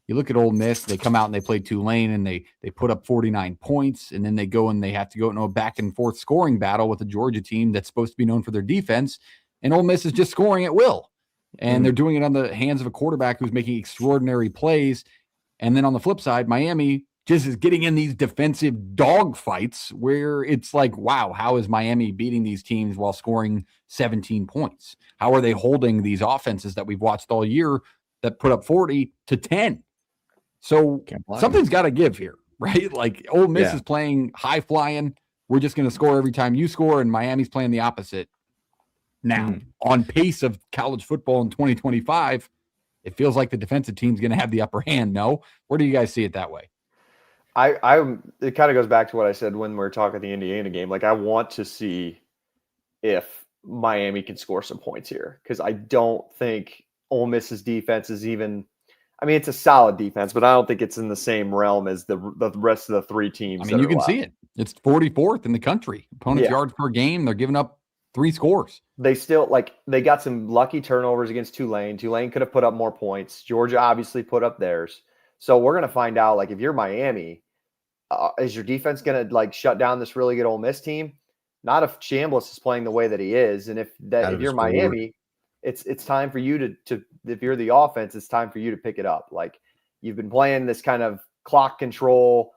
You look at Ole Miss, they come out and they play Tulane and they put up 49 points, and then they go and they have to go into a back and forth scoring battle with a Georgia team that's supposed to be known for their defense, and Ole Miss is just scoring at will. And they're doing it on the hands of a quarterback who's making extraordinary plays. And then on the flip side, Miami just is getting in these defensive dog fights where it's like, wow, how is Miami beating these teams while scoring 17 points? How are they holding these offenses that we've watched all year that put up 40 to 10? So something's got to give here, right? Like Ole Miss is playing high flying. We're just going to score every time you score, and Miami's playing the opposite. Now, on pace of college football in 2025, it feels like the defensive team's going to have the upper hand. No? Where do you guys see it that way? It kind of goes back to what I said when we were talking the Indiana game. Like, I want to see if Miami can score some points here, because I don't think Ole Miss's defense is even – I mean, it's a solid defense, but I don't think it's in the same realm as the rest of the three teams. I mean, you can see it. It's 44th in the country. Opponent's yards per game, they're giving up 3 scores. They still they got some lucky turnovers against Tulane. Tulane could have put up more points. Georgia obviously put up theirs. So we're going to find out, like, if you're Miami, is your defense going to shut down this really good Ole Miss team? Not if Chambliss is playing the way that he is. And if you're Miami, it's time for you to if you're the offense, it's time for you to pick it up. Like, you've been playing this kind of clock control,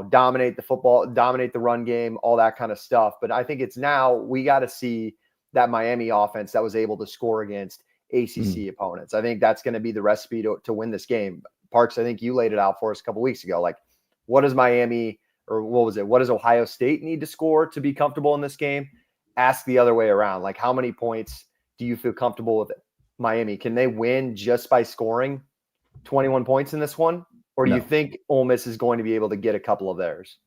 dominate the football, dominate the run game, all that kind of stuff. But I think it's now we got to see that Miami offense that was able to score against ACC opponents. I think that's going to be the recipe to win this game. Parks, I think you laid it out for us a couple weeks ago. Like, what does Miami, or what was it? What does Ohio State need to score to be comfortable in this game? Ask the other way around. Like, how many points do you feel comfortable with Miami? Can they win just by scoring 21 points in this one? Or do you think Ole Miss is going to be able to get a couple of theirs?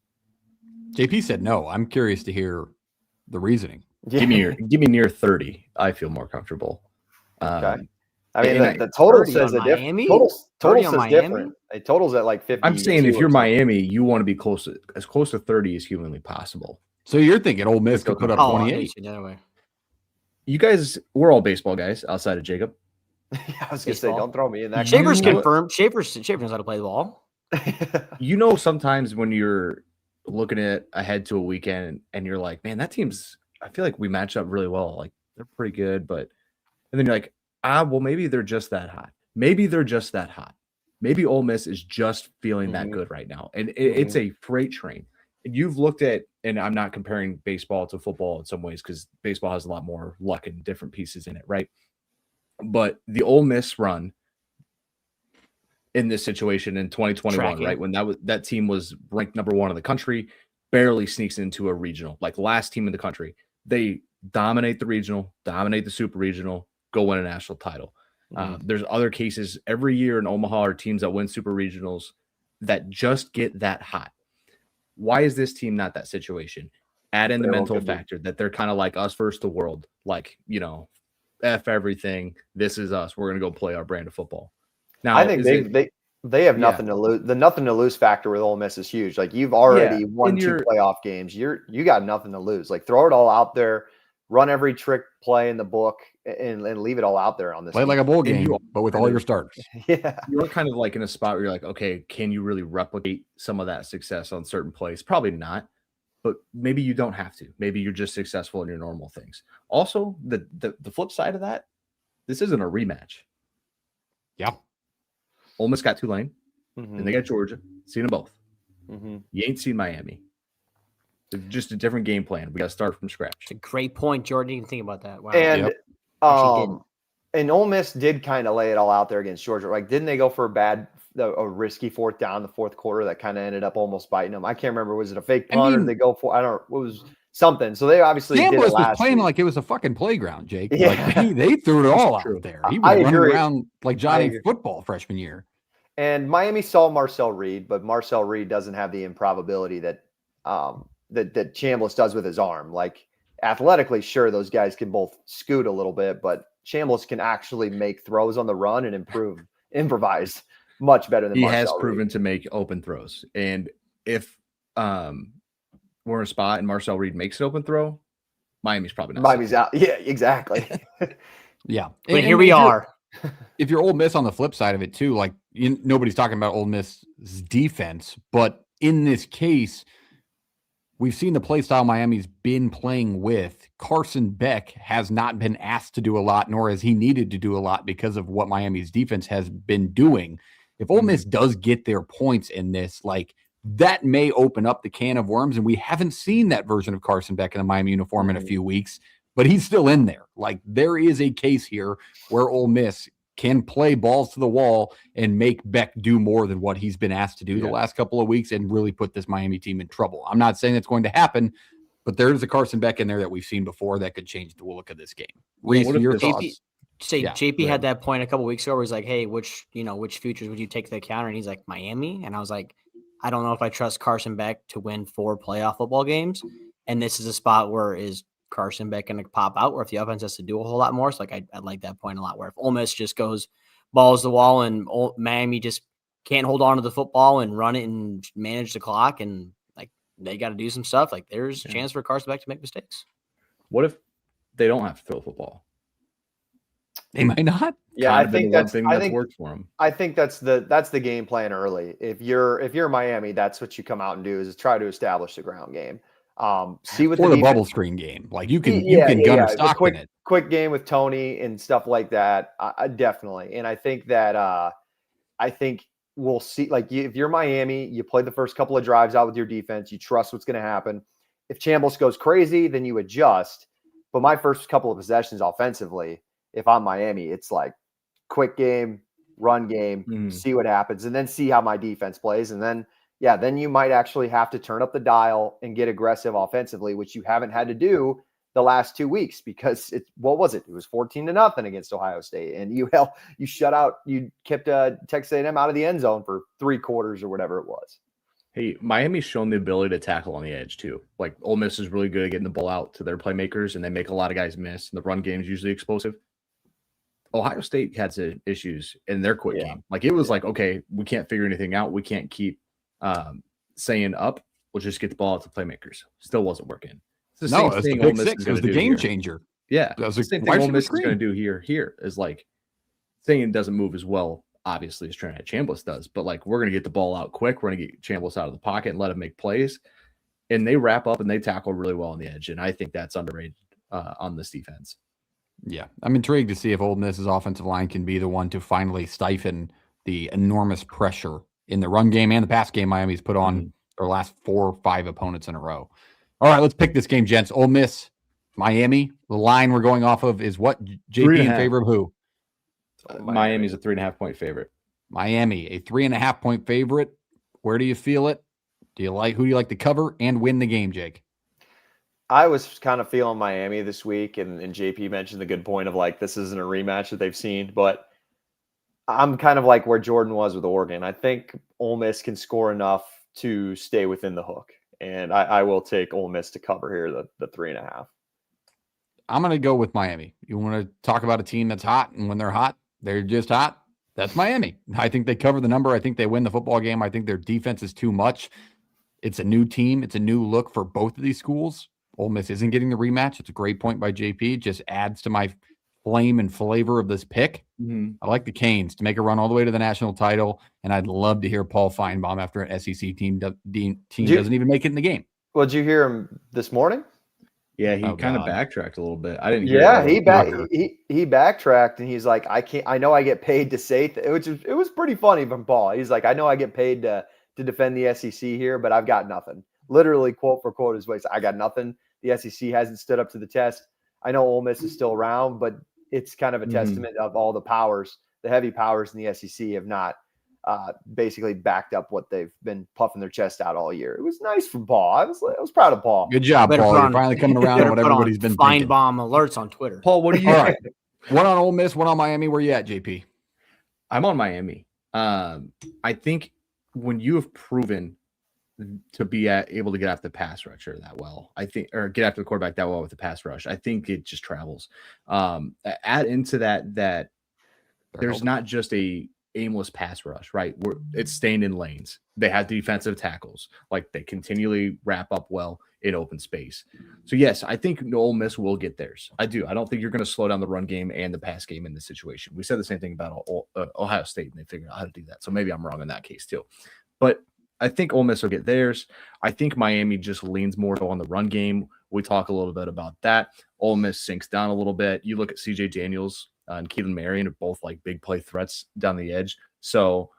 JP said no. I'm curious to hear the reasoning. Yeah. Give me near 30. I feel more comfortable. Okay. I mean, the total says a different. Total says different. A total's at like 50. I'm saying if you're Miami, you want to be as close to 30 as humanly possible. So you're thinking Ole Miss could put up 28? You guys, we're all baseball guys outside of Jacob. I was going to say, don't throw me in that. Schaefer's confirmed. Schaefer knows how to play the ball. Sometimes when you're looking ahead to a weekend and you're like, man, that team's, I feel like we match up really well. Like, they're pretty good, and then you're like, well, maybe they're just that hot. Maybe Ole Miss is just feeling that good right now. And it's a freight train. And you've looked at, and I'm not comparing baseball to football in some ways, because baseball has a lot more luck and different pieces in it, right? But the Ole Miss run in this situation in 2021, right, when that team was ranked number 1 in the country, barely sneaks into a regional, like last team in the country. They dominate the regional, dominate the super regional, go win a national title. There's other cases every year in Omaha or teams that win super regionals that just get that hot. Why is this team not that situation? Add in the mental factor that they're kind of like us versus the world, like, F everything. This is us. We're going to go play our brand of football. Now, I think they have nothing to lose. The nothing to lose factor with Ole Miss is huge. Like, you've already won 2 playoff games. You got nothing to lose. Like, throw it all out there, run every trick play in the book, and leave it all out there on this. Play like a bowl game, but with all your starters. Yeah, you're kind of like in a spot where you're like, okay, can you really replicate some of that success on certain plays? Probably not. But maybe you don't have to. Maybe you're just successful in your normal things. Also, the flip side of that, this isn't a rematch. Yeah. Ole Miss got Tulane, and they got Georgia. Seen them both. You ain't seen Miami. It's just a different game plan. We got to start from scratch. It's a great point, Jordan. You can think about that. Wow. And and Ole Miss did kind of lay it all out there against Georgia. Like, didn't they go for a risky 4th down in the 4th quarter that kind of ended up almost biting them? I can't remember. Was it a fake punt or did they go for? I don't know. It was something. So they obviously did it last was playing week. like it was a fucking playground, Jake. Yeah. Like, they threw it all out there. He was running around like Johnny football freshman year. And Miami saw Marcel Reed, but Marcel Reed doesn't have the improbability that that Chambliss does with his arm. Like athletically, sure, those guys can both scoot a little bit, but Chambliss can actually make throws on the run and improvise much better than he Marcel has Reed. proven to make open throws. And if we're in a spot and Marcel Reed makes an open throw, Miami's probably not. Miami's out. Yeah, exactly. Yeah. But here we are. If you're Ole Miss on the flip side of it too, like nobody's talking about Ole Miss's defense, but in this case, we've seen the play style Miami's been playing with. Carson Beck has not been asked to do a lot, nor has he needed to do a lot because of what Miami's defense has been doing. If Ole Miss does get their points in this, like that may open up the can of worms, and we haven't seen that version of Carson Beck in the Miami uniform in a few weeks, but he's still in there. Like there is a case here where Ole Miss can play balls to the wall and make Beck do more than what he's been asked to do the last couple of weeks and really put this Miami team in trouble. I'm not saying it's going to happen, but there's a Carson Beck in there that we've seen before that could change the look of this game. Reese, your thoughts? JP had that point a couple weeks ago where he's like, hey, which futures would you take to the counter? And he's like, Miami. And I was like, I don't know if I trust Carson Beck to win 4 playoff football games. And this is a spot where is Carson Beck going to pop out, or if the offense has to do a whole lot more. So like I like that point a lot, where if Ole Miss just goes balls to the wall and Miami just can't hold on to the football and run it and manage the clock, and like they got to do some stuff, like there's a chance for Carson Beck to make mistakes. What if they don't have to throw the football? They might not. Yeah, I think that's worked for them. I think that's the game plan early. If you're Miami, that's what you come out and do is try to establish the ground game. See what the bubble screen game. Like you can gun or stock in it. Quick game with Tony and stuff like that. I definitely. And I think that I think we'll see. Like if you're Miami, you play the first couple of drives out with your defense. You trust what's going to happen. If Chambliss goes crazy, then you adjust. But my first couple of possessions offensively, if I'm Miami, it's like quick game, run game, see what happens, and then see how my defense plays. And then, then you might actually have to turn up the dial and get aggressive offensively, which you haven't had to do the last 2 weeks because what was it? It was 14-0 against Ohio State. And you kept Texas A&M out of the end zone for 3 quarters or whatever it was. Hey, Miami's shown the ability to tackle on the edge too. Like Ole Miss is really good at getting the ball out to their playmakers, and they make a lot of guys miss. And the run game is usually explosive. Ohio State had some issues in their quick game. Like it was like, okay, we can't figure anything out. We can't keep saying up. We'll just get the ball out to playmakers. Still wasn't working. It's the same thing Ole Miss is going to do. It was the game changer. Yeah, the same thing Ole Miss is going to do here. Here is like saying it doesn't move as well, obviously, as Trent Chambliss does. But like we're going to get the ball out quick. We're going to get Chambliss out of the pocket and let him make plays. And they wrap up and they tackle really well on the edge. And I think that's underrated on this defense. Yeah, I'm intrigued to see if Ole Miss's offensive line can be the one to finally stifle the enormous pressure in the run game and the pass game Miami's put on their last 4 or 5 opponents in a row. All right, let's pick this game, gents. Ole Miss, Miami. The line we're going off of is what? JP in favor of who? Miami's a 3.5-point favorite. Miami, a 3.5-point favorite. Where do you feel it? Who do you like to cover and win the game, Jake? I was kind of feeling Miami this week, and JP mentioned the good point of like this isn't a rematch that they've seen, but I'm kind of like where Jordan was with Oregon. I think Ole Miss can score enough to stay within the hook, and I will take Ole Miss to cover here the 3.5. I'm going to go with Miami. You want to talk about a team that's hot, and when they're hot, they're just hot. That's Miami. I think they cover the number. I think they win the football game. I think their defense is too much. It's a new team. It's a new look for both of these schools. Ole Miss isn't getting the rematch. It's a great point by JP. It just adds to my flame and flavor of this pick. I like the Canes to make a run all the way to the national title, and I'd love to hear Paul Feinbaum after an SEC team doesn't even make it in the game. Well, did you hear him this morning? Yeah, he kind of backtracked a little bit. I didn't hear he backtracked, and he's like, I know I get paid to say it was pretty funny from Paul. He's like, I know I get paid to defend the SEC here, but I've got nothing. Literally quote for quote his voice. I got nothing. The SEC hasn't stood up to the test. I know Ole Miss is still around, but it's kind of a testament of all the powers, the heavy powers in the SEC have not basically backed up what they've been puffing their chest out all year. It was nice from Paul. I was proud of Paul. Good job, Paul. You're finally coming around on what everybody's been thinking. Feinbaum alerts on Twitter. Paul, what do you All right. One on Ole Miss, one on Miami. Where you at, JP? I'm on Miami. I think when you have proven to be able to get after the pass rusher that well, I think, or get after the quarterback that well with the pass rush, I think it just travels. Add into that there's not just a aimless pass rush, right? It's staying in lanes. They have defensive tackles, like they continually wrap up well in open space. So yes, I think Ole Miss will get theirs. I do. I don't think you're going to slow down the run game and the pass game in this situation. We said the same thing about Ohio State, and they figured out how to do that. So maybe I'm wrong in that case too. But I think Ole Miss will get theirs. I think Miami just leans more so on the run game. We talk a little bit about that. Ole Miss sinks down a little bit. You look at CJ Daniels and Keelan Marion are both like big play threats down the edge. So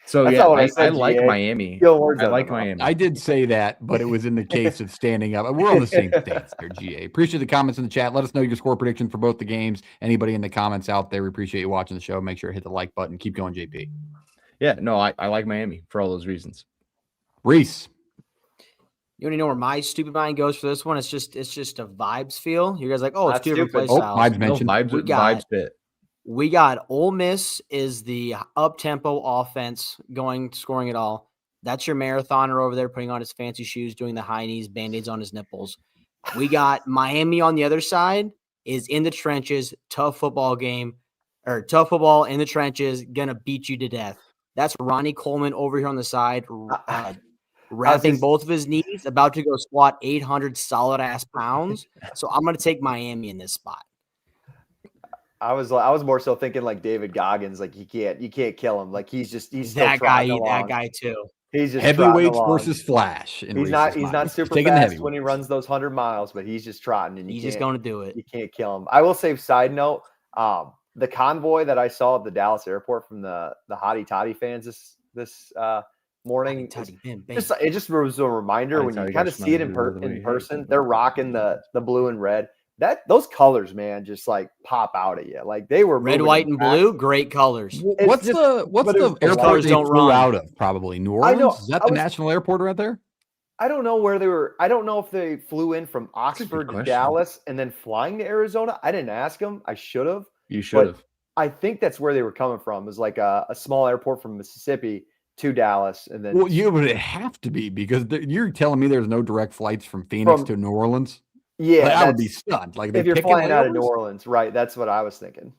yeah, I like Miami. I like Miami. I did say that, but it was in the case of standing up. We're on the same stance there, GA. Appreciate the comments in the chat. Let us know your score prediction for both the games. Anybody in the comments out there, we appreciate you watching the show. Make sure to hit the like button. Keep going, JP. Yeah, no, I like Miami for all those reasons. Reese. You already know where my stupid mind goes for this one. It's just a vibes feel. You guys are like, oh, it's two different play styles. Vibes mentioned. Vibes bit. We got Ole Miss is the up-tempo offense scoring it all. That's your marathoner over there putting on his fancy shoes, doing the high knees, Band-Aids on his nipples. We got Miami on the other side is in the trenches, tough football game, or tough football in the trenches, going to beat you to death. That's Ronnie Coleman over here on the side, wrapping both of his knees, about to go squat 800 solid-ass pounds. So I'm going to take Miami in this spot. I was more so thinking like David Goggins, like you can't kill him. Like he's that guy too. He's just heavyweights versus Flash. He's not super fast when he runs those 100 miles, but he's just trotting and he's just going to do it. You can't kill him. I will say, side note, the convoy that I saw at the Dallas airport from the Hottie Toddy fans this morning, it just was a reminder when you kind of see it in person. They're rocking the blue and red. Those colors, man, just like pop out at you. Like they were red, white, and blue, great colors. What's the airport they flew out of? Probably New Orleans. Is that the national airport right there? I don't know where they were. I don't know if they flew in from Oxford to Dallas and then flying to Arizona. I didn't ask them. I should have. You should have. I think that's where they were coming from. It was like a small airport from Mississippi to Dallas, and then you would have to be because you're telling me there's no direct flights from Phoenix to New Orleans. Yeah, I would be stunned. Like if you're flying out of New Orleans, right? That's what I was thinking.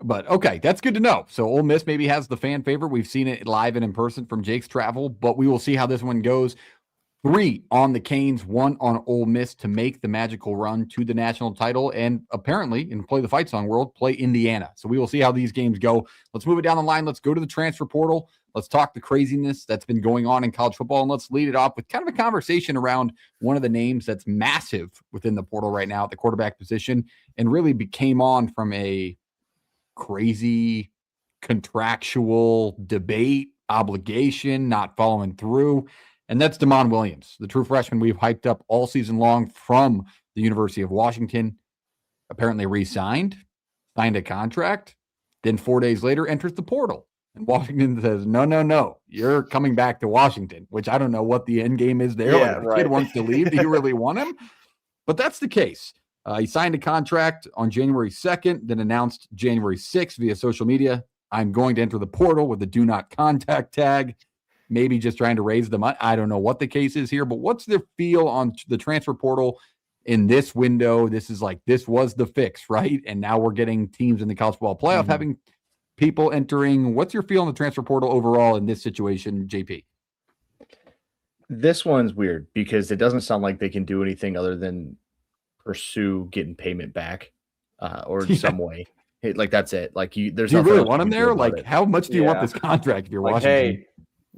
But okay, that's good to know. So Ole Miss maybe has the fan favorite. We've seen it live and in person from Jake's travel, but we will see how this one goes. 3 on the Canes, 1 on Ole Miss to make the magical run to the national title, and apparently in Play the Fight Song world, play Indiana. So we will see how these games go. Let's move it down the line. Let's go to the transfer portal. Let's talk the craziness that's been going on in college football, and let's lead it off with kind of a conversation around one of the names that's massive within the portal right now at the quarterback position and really came on from a crazy contractual debate, obligation, not following through. And that's Damon Williams, the true freshman we've hyped up all season long from the University of Washington. Apparently re-signed, signed a contract, then 4 days later enters the portal. And Washington says, no, you're coming back to Washington, which I don't know what the end game is there. Yeah, like the kid wants to leave. Do you really want him? But that's the case. He signed a contract on January 2nd, then announced January 6th via social media. I'm going to enter the portal with the do not contact tag. Maybe just trying to raise the money. I don't know what the case is here, but what's the feel on the transfer portal in this window? This was the fix, right? And now we're getting teams in the college football playoff having people entering. What's your feel on the transfer portal overall in this situation, JP? This one's weird because it doesn't sound like they can do anything other than pursue getting payment back or in some way. Like that's it. Like there's. Do you really want him there? Like how much do you want this contract if you're like, Washington? Hey,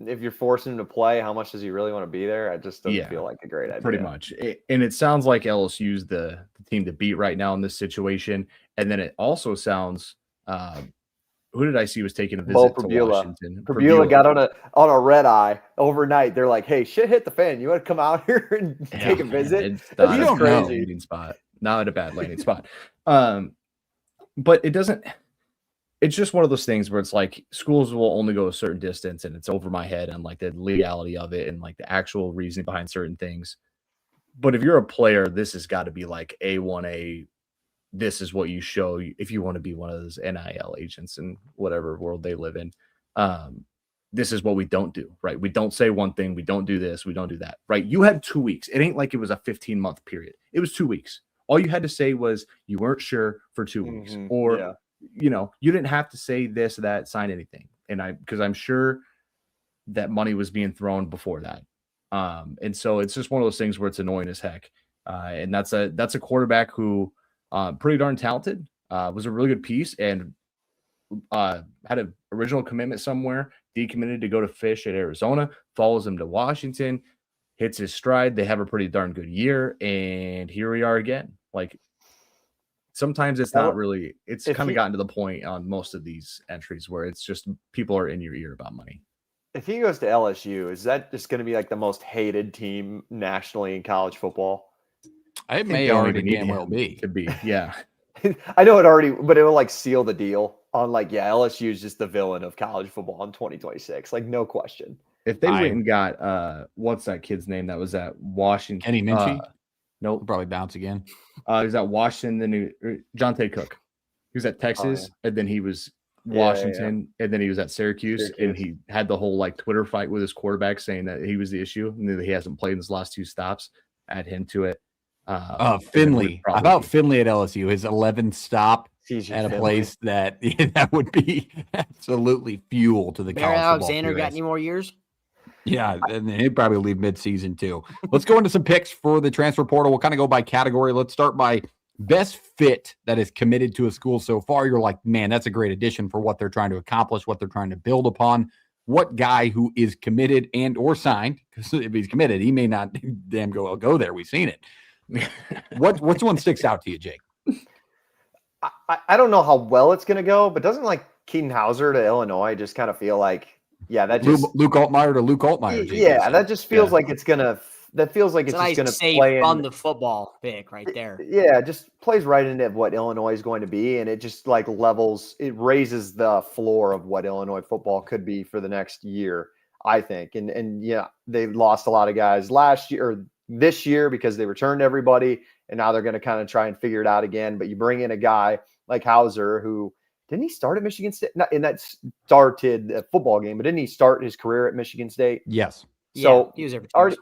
if you're forcing him to play, how much does he really want to be there? It just doesn't feel like a great idea. Pretty much. And it sounds like LSU's the team to beat right now in this situation. And then it also sounds who did I see was taking a visit to Washington? Prebula got on a red eye overnight. They're like, "Hey, shit hit the fan. You want to come out here and take a visit?" It's not a bad landing spot. Not a bad landing spot. But it doesn't. It's just one of those things where it's like schools will only go a certain distance, and it's over my head on like the legality of it and like the actual reasoning behind certain things. But if you're a player, this has got to be like A1A. This is what you show if you want to be one of those NIL agents in whatever world they live in. this is what we don't do, right? We don't say one thing. We don't do this. We don't do that, right? You had 2 weeks. It ain't like it was a 15-month period. It was 2 weeks. All you had to say was you weren't sure for 2 weeks, or, you didn't have to say this, that, sign anything. And because I'm sure that money was being thrown before that. And so it's just one of those things where it's annoying as heck. And that's a quarterback who pretty darn talented, was a really good piece, and had an original commitment somewhere, decommitted to go to Fish at Arizona, follows him to Washington, hits his stride. They have a pretty darn good year, and here we are again. Like, sometimes it's not really, it's kind of gotten to the point on most of these entries where it's just people are in your ear about money. If he goes to LSU, is that just going to be like the most hated team nationally in college football? It may already damn well be. Could be, yeah. I know it already, but it will like seal the deal on like, LSU is just the villain of college football in 2026. Like, no question. If they went and got what's that kid's name that was at Washington? Kenny Minchie? Nope. He'll probably bounce again. He was at Washington, then Jonte Cook. He was at Texas, and then he was Washington, and then he was at Syracuse, and he had the whole like Twitter fight with his quarterback saying that he was the issue and that he hasn't played in his last 2 stops. Add him to it. Finley. How about Finley at LSU? His 11th stop at a place that would be absolutely fuel to the college football Alexander got any more years? Yeah, and he'd probably leave mid-season too. Let's go into some picks for the transfer portal. We'll kind of go by category. Let's start by best fit that is committed to a school so far. You're like, man, that's a great addition for what they're trying to accomplish, what they're trying to build upon. What guy who is committed and or signed, because if he's committed, he may not damn go there. We've seen it. Which one sticks out to you, Jake? I don't know how well it's going to go, but doesn't like Keaton Hauser to Illinois just kind of feel like, that just Luke Altmaier to Luke Altmaier. Jake, that just feels like it's gonna. That feels like it's just going to play on the football pick right there. Yeah, it just plays right into what Illinois is going to be, and it just like it raises the floor of what Illinois football could be for the next year, I think. And they lost a lot of guys last year or this year because they returned everybody, and now they're going to kind of try and figure it out again. But you bring in a guy like Hauser, who didn't he start at Michigan State? Not in that started a football game, but didn't he start his career at Michigan State? Yes. So he was there for 2 years.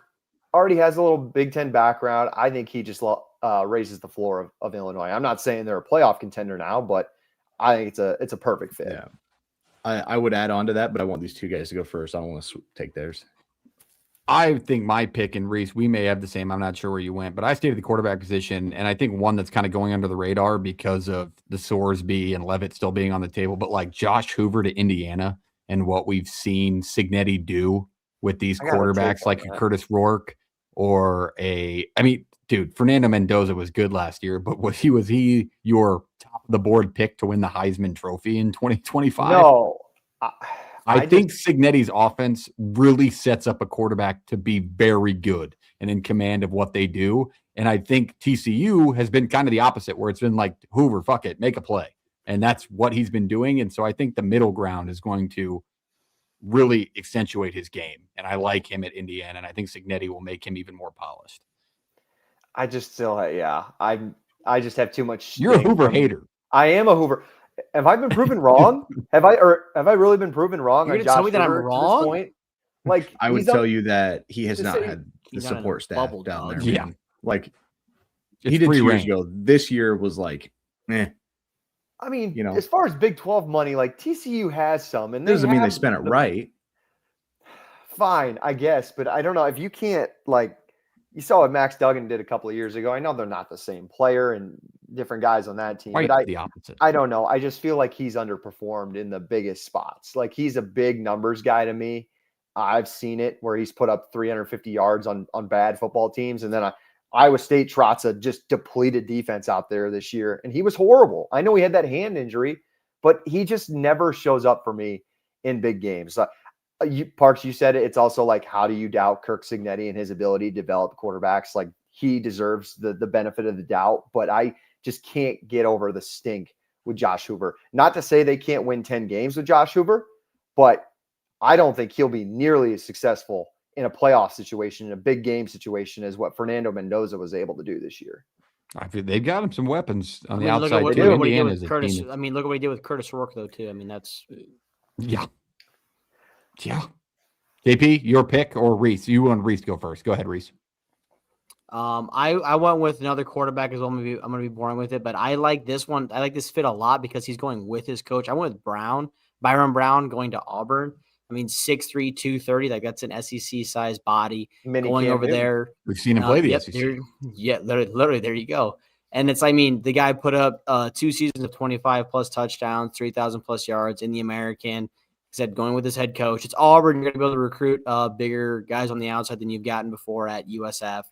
Already has a little Big Ten background. I think he just raises the floor of Illinois. I'm not saying they're a playoff contender now, but I think it's a perfect fit. Yeah, I would add on to that, but I want these 2 guys to go first. I don't want to take theirs. I think my pick, and Reese, we may have the same. I'm not sure where you went, but I stayed at the quarterback position, and I think one that's kind of going under the radar because of the Sorsby and Levitt still being on the table, but like Josh Hoover to Indiana and what we've seen Cignetti do with these quarterbacks like a Curtis Rourke or Fernando Mendoza was good last year, but was he your top of the board pick to win the Heisman Trophy in 2025? No. I think Cignetti's offense really sets up a quarterback to be very good and in command of what they do. And I think TCU has been kind of the opposite, where it's been like, Hoover, fuck it, make a play. And that's what he's been doing. And so I think the middle ground is going to really accentuate his game. And I like him at Indiana, and I think Cignetti will make him even more polished. I just still, I just have too much. You're a Hoover hater. I am a Hoover. Have I been proven wrong? Have I really been proven wrong? You're going to tell me that I'm wrong? Point? Like, I would tell you that he has not had the support staff down there. Yeah. Like, he did 2 years ago. This year was like, I mean, as far as Big 12 money, like TCU has some, and doesn't mean they spent it right. Fine, I guess, but I don't know if you can't you saw what Max Duggan did a couple of years ago. I know they're not the same player and different guys on that team, but the opposite. I don't know. I just feel like he's underperformed in the biggest spots. Like, he's a big numbers guy to me. I've seen it where he's put up 350 yards on bad football teams, and then Iowa State trots a just depleted defense out there this year, and he was horrible. I know he had that hand injury, but he just never shows up for me in big games. Parks, you said it. It's also like, how do you doubt Kirk Cignetti and his ability to develop quarterbacks? Like, he deserves the benefit of the doubt, but I just can't get over the stink with Josh Hoover. Not to say they can't win 10 games with Josh Hoover, but I don't think he'll be nearly as successful in a playoff situation, in a big game situation, as what Fernando Mendoza was able to do this year. I feel they've got him some weapons on the outside. Look at what he did with Curtis. I mean, look at what he did with Curtis Rourke, though, too. I mean, that's yeah. Yeah. JP, your pick or Reese? You want Reese to go first. Go ahead, Reese. I went with another quarterback as well. I'm gonna be boring with it, but I like this one. I like this fit a lot because he's going with his coach. I went with Byron Brown, going to Auburn. I mean, 6'3", 230. Like that's an SEC size body going over there. We've seen him play the yep, SEC. Literally, there you go. And it's, I mean, the guy put up 2 seasons of 25 plus touchdowns, 3,000 plus yards in the American. He said going with his head coach. It's Auburn. You're going to be able to recruit bigger guys on the outside than you've gotten before at USF.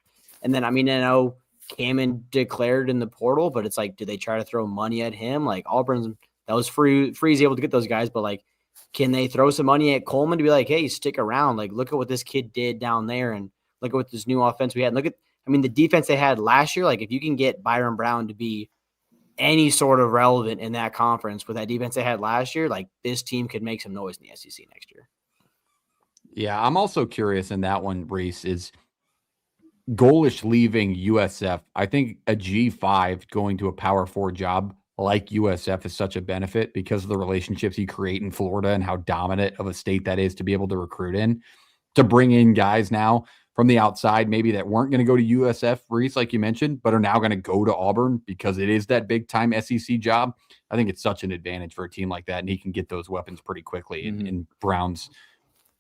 And then, I mean, I know Cameron declared in the portal, but it's like, do they try to throw money at him? Like Auburn's, that was free. Free's able to get those guys, but like, can they throw some money at Coleman to be like, hey, stick around? Like, look at what this kid did down there, and look at what this new offense we had. Look at, I mean, the defense they had last year. Like, if you can get Byron Brown to be any sort of relevant in that conference with that defense they had last year, like this team could make some noise in the SEC next year. Yeah, I'm also curious in that one, Reese, is Golish leaving USF. I think a G5 going to a Power 4 job like USF is such a benefit because of the relationships you create in Florida and how dominant of a state that is to be able to recruit in. To bring in guys now from the outside, maybe that weren't going to go to USF, Reese, like you mentioned, but are now going to go to Auburn because it is that big time SEC job. I think it's such an advantage for a team like that, and he can get those weapons pretty quickly in Brown's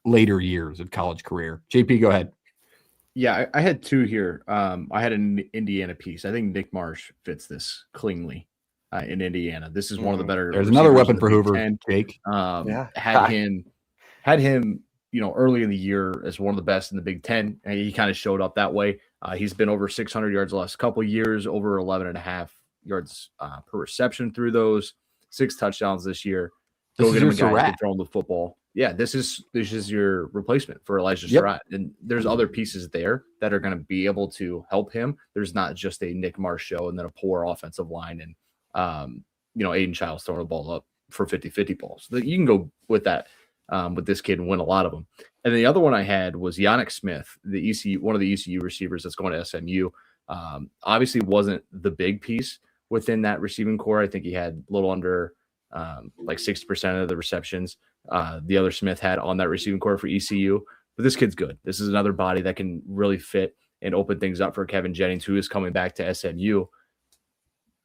later years of college career. JP, go ahead. Yeah, I had 2 here. I had an Indiana piece. I think Nick Marsh fits this cleanly in Indiana. This is one of the better. There's another weapon for Hoover. Jake had him, early in the year as one of the best in the Big Ten. And he kind of showed up that way. He's been over 600 yards the last couple of years, over 11.5 yards per reception through those, 6 touchdowns this year. Go get him a guy who can throw him the football. Yeah, this is your replacement for Elijah Surratt. And there's other pieces there that are going to be able to help him. There's not just a Nick Marsh show and then a poor offensive line and Aiden Childs throwing the ball up for 50-50 balls. You can go with that with this kid and win a lot of them. And the other one I had was Yannick Smith, one of the ECU receivers that's going to SMU. Obviously wasn't the big piece within that receiving core. I think he had a little under like 60% of the receptions the other Smith had on that receiving core for ECU. But this kid's good. This is another body that can really fit and open things up for Kevin Jennings, who is coming back to SMU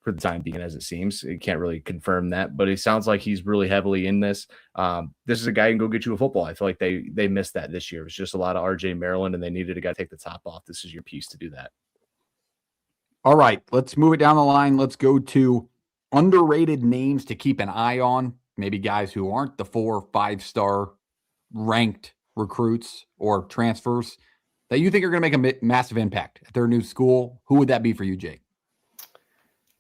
for the time being, as it seems. You can't really confirm that, but it sounds like he's really heavily in this. This is a guy who can go get you a football. I feel like they missed that this year. It was just a lot of RJ Maryland, and they needed a guy to take the top off. This is your piece to do that. All right, let's move it down the line. Let's go to underrated names to keep an eye on. Maybe guys who aren't the 4 or 5-star ranked recruits or transfers that you think are going to make a massive impact at their new school. Who would that be for you, Jake?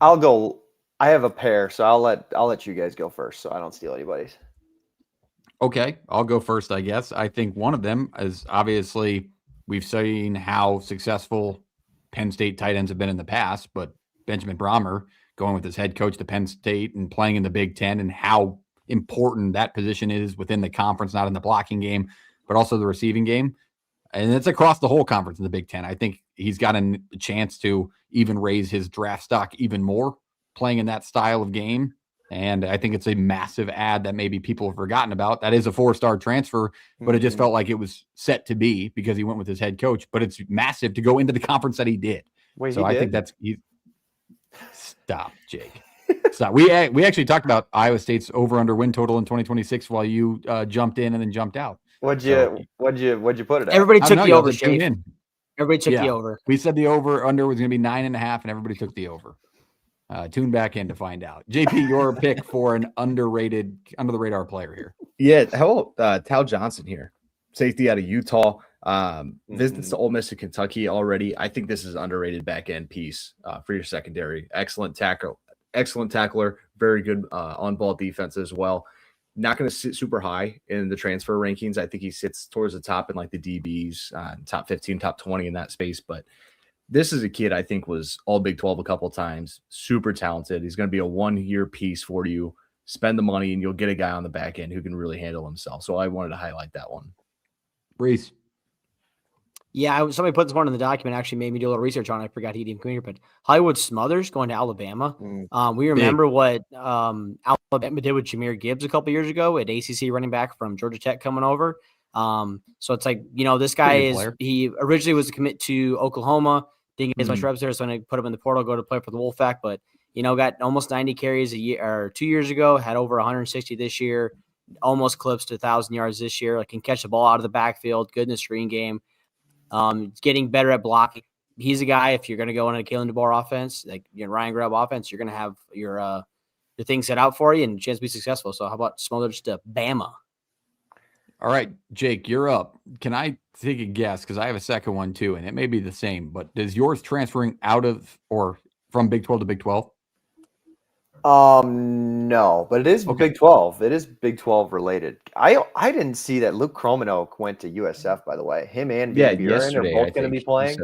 I'll go. I have a pair, so I'll let you guys go first, so I don't steal anybody's. Okay, I'll go first, I guess. I think one of them is obviously we've seen how successful Penn State tight ends have been in the past, but Benjamin Brahmer going with his head coach to Penn State and playing in the Big Ten and how important that position is within the conference, not in the blocking game, but also the receiving game. And it's across the whole conference in the Big Ten. I think he's got a chance to even raise his draft stock even more playing in that style of game. And I think it's a massive ad that maybe people have forgotten about. That is a 4-star transfer, but it just felt like it was set to be because he went with his head coach. But it's massive to go into the conference that he did. Wait, so I think that's stop, Jake. Stop. We actually talked about Iowa State's over/under win total in 2026 while you jumped in and then jumped out. What'd you put it at? Everybody took the over. Everybody took the over. We said the over/under was going to be 9.5, and everybody took the over. Tune back in to find out. JP, your pick for an underrated, under the radar player here. Yeah, how about Tal Johnson here, safety out of Utah. Visits to Ole Miss and Kentucky already. I think this is an underrated back end piece for your secondary. Excellent tackler, very good on ball defense as well. Not going to sit super high in the transfer rankings. I think he sits towards the top in like the DBs, top 15, top 20 in that space. But this is a kid I think was all Big 12 a couple of times. Super talented. He's going to be a 1-year piece for you. Spend the money and you'll get a guy on the back end who can really handle himself. So I wanted to highlight that one. Reese. Yeah, somebody put this one in the document, actually made me do a little research on it. I forgot he'd even come here, but Hollywood Smothers going to Alabama. We remember what Alabama Alabama did with Jahmyr Gibbs a couple years ago, an ACC running back from Georgia Tech coming over. So it's like, this guy he originally was a commit to Oklahoma, didn't get as much reps there, so I put him in the portal, go to play for the Wolfpack, but got almost 90 carries a year or 2 years ago, had over 160 this year, almost clips to 1,000 yards this year. Like, can catch the ball out of the backfield, good in the screen game, getting better at blocking. He's a guy, if you're going to go on a Kalen DeBoer offense, like Ryan Grubb offense, you're going to have your things set out for you and a chance to be successful. So how about smother just a Bama? All right, Jake, you're up. Can I take a guess? Because I have a second one too, and it may be the same, but does yours transferring out of or from Big 12 to Big 12? No, but it is Big 12. It is Big 12 related. I didn't see that Luke Kromenoke went to USF, by the way. Him and Van Buren are both going to be playing.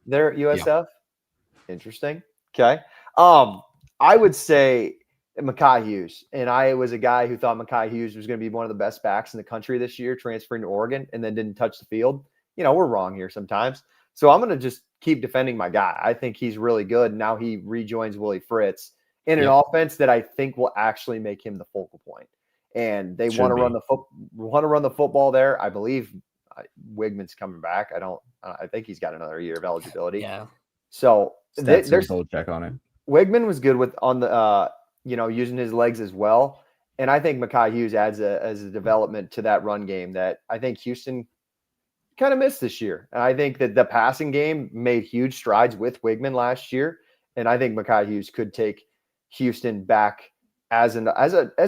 They're at USF. Yeah. Interesting. Okay. I would say Mekhi Hughes. And I was a guy who thought Mekhi Hughes was going to be one of the best backs in the country this year, transferring to Oregon, and then didn't touch the field. We're wrong here sometimes. So I'm going to just keep defending my guy. I think he's really good. Now he rejoins Willie Fritz in an offense that I think will actually make him the focal point. And they want to run the football there. I believe Wigman's coming back. I think he's got another year of eligibility. Yeah. So there's a check on it. Wigman was good on the using his legs as well. And I think Mekhi Hughes adds as a development to that run game that I think Houston kind of missed this year. And I think that the passing game made huge strides with Wigman last year. And I think Mekhi Hughes could take Houston back as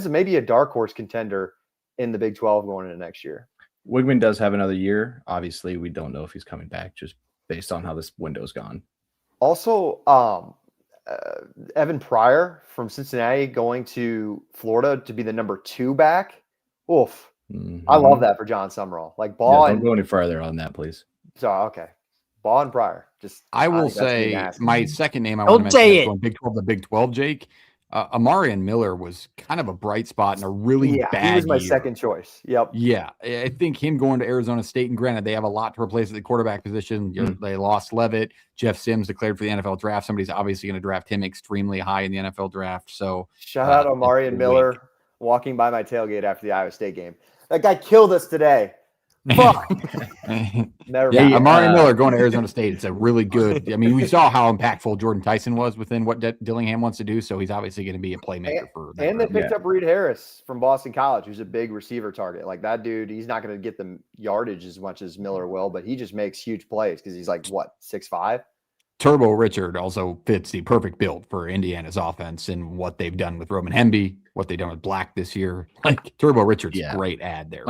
maybe a dark horse contender in the Big 12 going into next year. Wigman does have another year. Obviously, we don't know if he's coming back just based on how this window's gone. Also, Evan Pryor from Cincinnati going to Florida to be the number 2 back. Oof. Mm-hmm. I love that for John Summerall. Like Ball. Don't go any further on that, please. So, okay. Ball and Pryor. I will say my second name I want to mention is going Big 12 to Big 12, Jake. Amarian Miller was kind of a bright spot in a really bad he was my year. Second choice. Yep. Yeah. I think him going to Arizona State, and granted, they have a lot to replace at the quarterback position. They lost Levitt. Jeff Sims declared for the NFL draft. Somebody's obviously going to draft him extremely high in the NFL draft. So shout out Amarian Miller walking by my tailgate after the Iowa State game. That guy killed us today. Fuck. Amari Miller going to Arizona State. It's a really good. I mean, we saw how impactful Jordan Tyson was within what Dillingham wants to do. So he's obviously going to be a playmaker for. And they picked up Reed Harris from Boston College, who's a big receiver target. Like that dude, he's not going to get the yardage as much as Miller will, but he just makes huge plays because he's like 6'5". Turbo Richard also fits the perfect build for Indiana's offense and what they've done with Roman Hemby, what they've done with Black this year. Like Turbo Richard's a great ad there.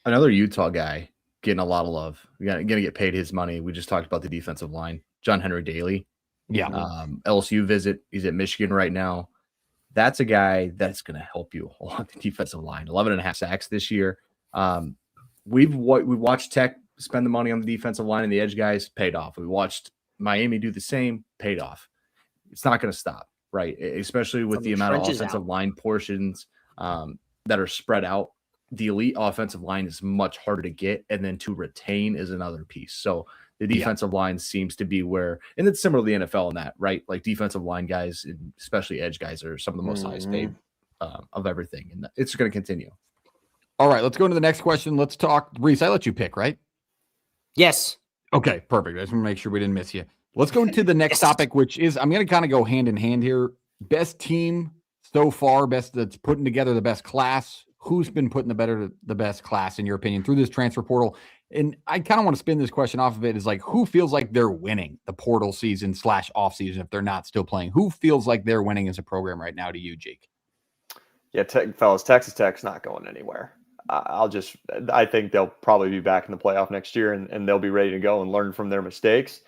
Another Utah guy getting a lot of love. We're going to get paid his money. We just talked about the defensive line. John Henry Daly. Yeah. LSU visit. He's at Michigan right now. That's a guy that's going to help you along the defensive line. 11.5 sacks this year. We watched Tech spend the money on the defensive line and the edge guys, paid off. We watched Miami do the same, paid off. It's not going to stop, right? Especially with the amount of offensive line portions that are spread out. The elite offensive line is much harder to get, and then to retain is another piece. So the defensive line seems to be where, and it's similar to the NFL in that, right? Like defensive line guys, and especially edge guys, are some of the most highest paid of everything, and it's going to continue. All right, let's go to the next question. Let's talk. Reese, I let you pick, right? Yes. Okay, perfect. I just want to make sure we didn't miss you. Let's go into the next topic, which is I'm going to kind of go hand in hand here. Best team so far, best that's putting together the best class. Who's been putting the best class, in your opinion, through this transfer portal? And I kind of want to spin this question off of it is like, who feels like they're winning the portal season / off season if they're not still playing? Who feels like they're winning as a program right now to you, Jake? Yeah, fellas, Texas Tech's not going anywhere. I think they'll probably be back in the playoff next year, and they'll be ready to go and learn from their mistakes.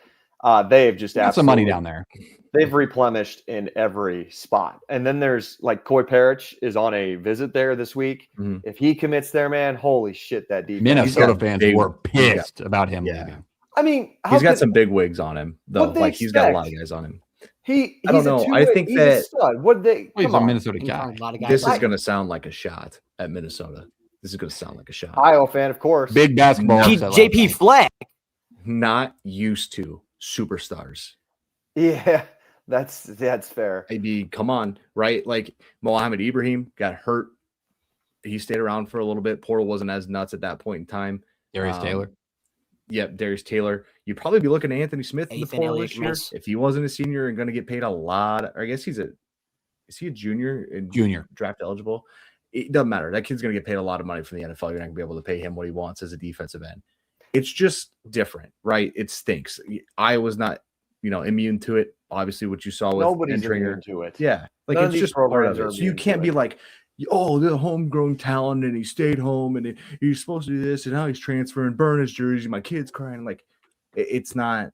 They've just got some money down there. They've replenished in every spot. And then there's like Coy Parrish is on a visit there this week. Mm-hmm. If he commits there, man, holy shit, that defense. Minnesota fans were pissed about him leaving. I mean, he's got some big wigs on him, though. Like he's got a lot of guys on him. I don't know. I think that he's a Minnesota guy. This is going to sound like a shot at Minnesota. This is going to sound like a shot. Iowa fan, of course. Big basketball. JP Fleck. Not used to superstars. Yeah. That's fair. I mean, come on, right? Like Mohamed Ibrahim got hurt. He stayed around for a little bit. Portal wasn't as nuts at that point in time. Darius Taylor. Yep, Darius Taylor. You'd probably be looking at Anthony Smith in the portal this year. If he wasn't a senior and going to get paid a lot, I guess is he a junior? Junior. Draft eligible? It doesn't matter. That kid's going to get paid a lot of money from the NFL. You're not going to be able to pay him what he wants as a defensive end. It's just different, right? It stinks. Iowa's not, immune to it. Obviously, what you saw with nobody's immune to it. Yeah, like None it's just part of it. So you can't be like, oh, the homegrown talent, and he stayed home, and he's supposed to do this, and now he's transferring, burn his jersey. My kid's crying. Like, it's not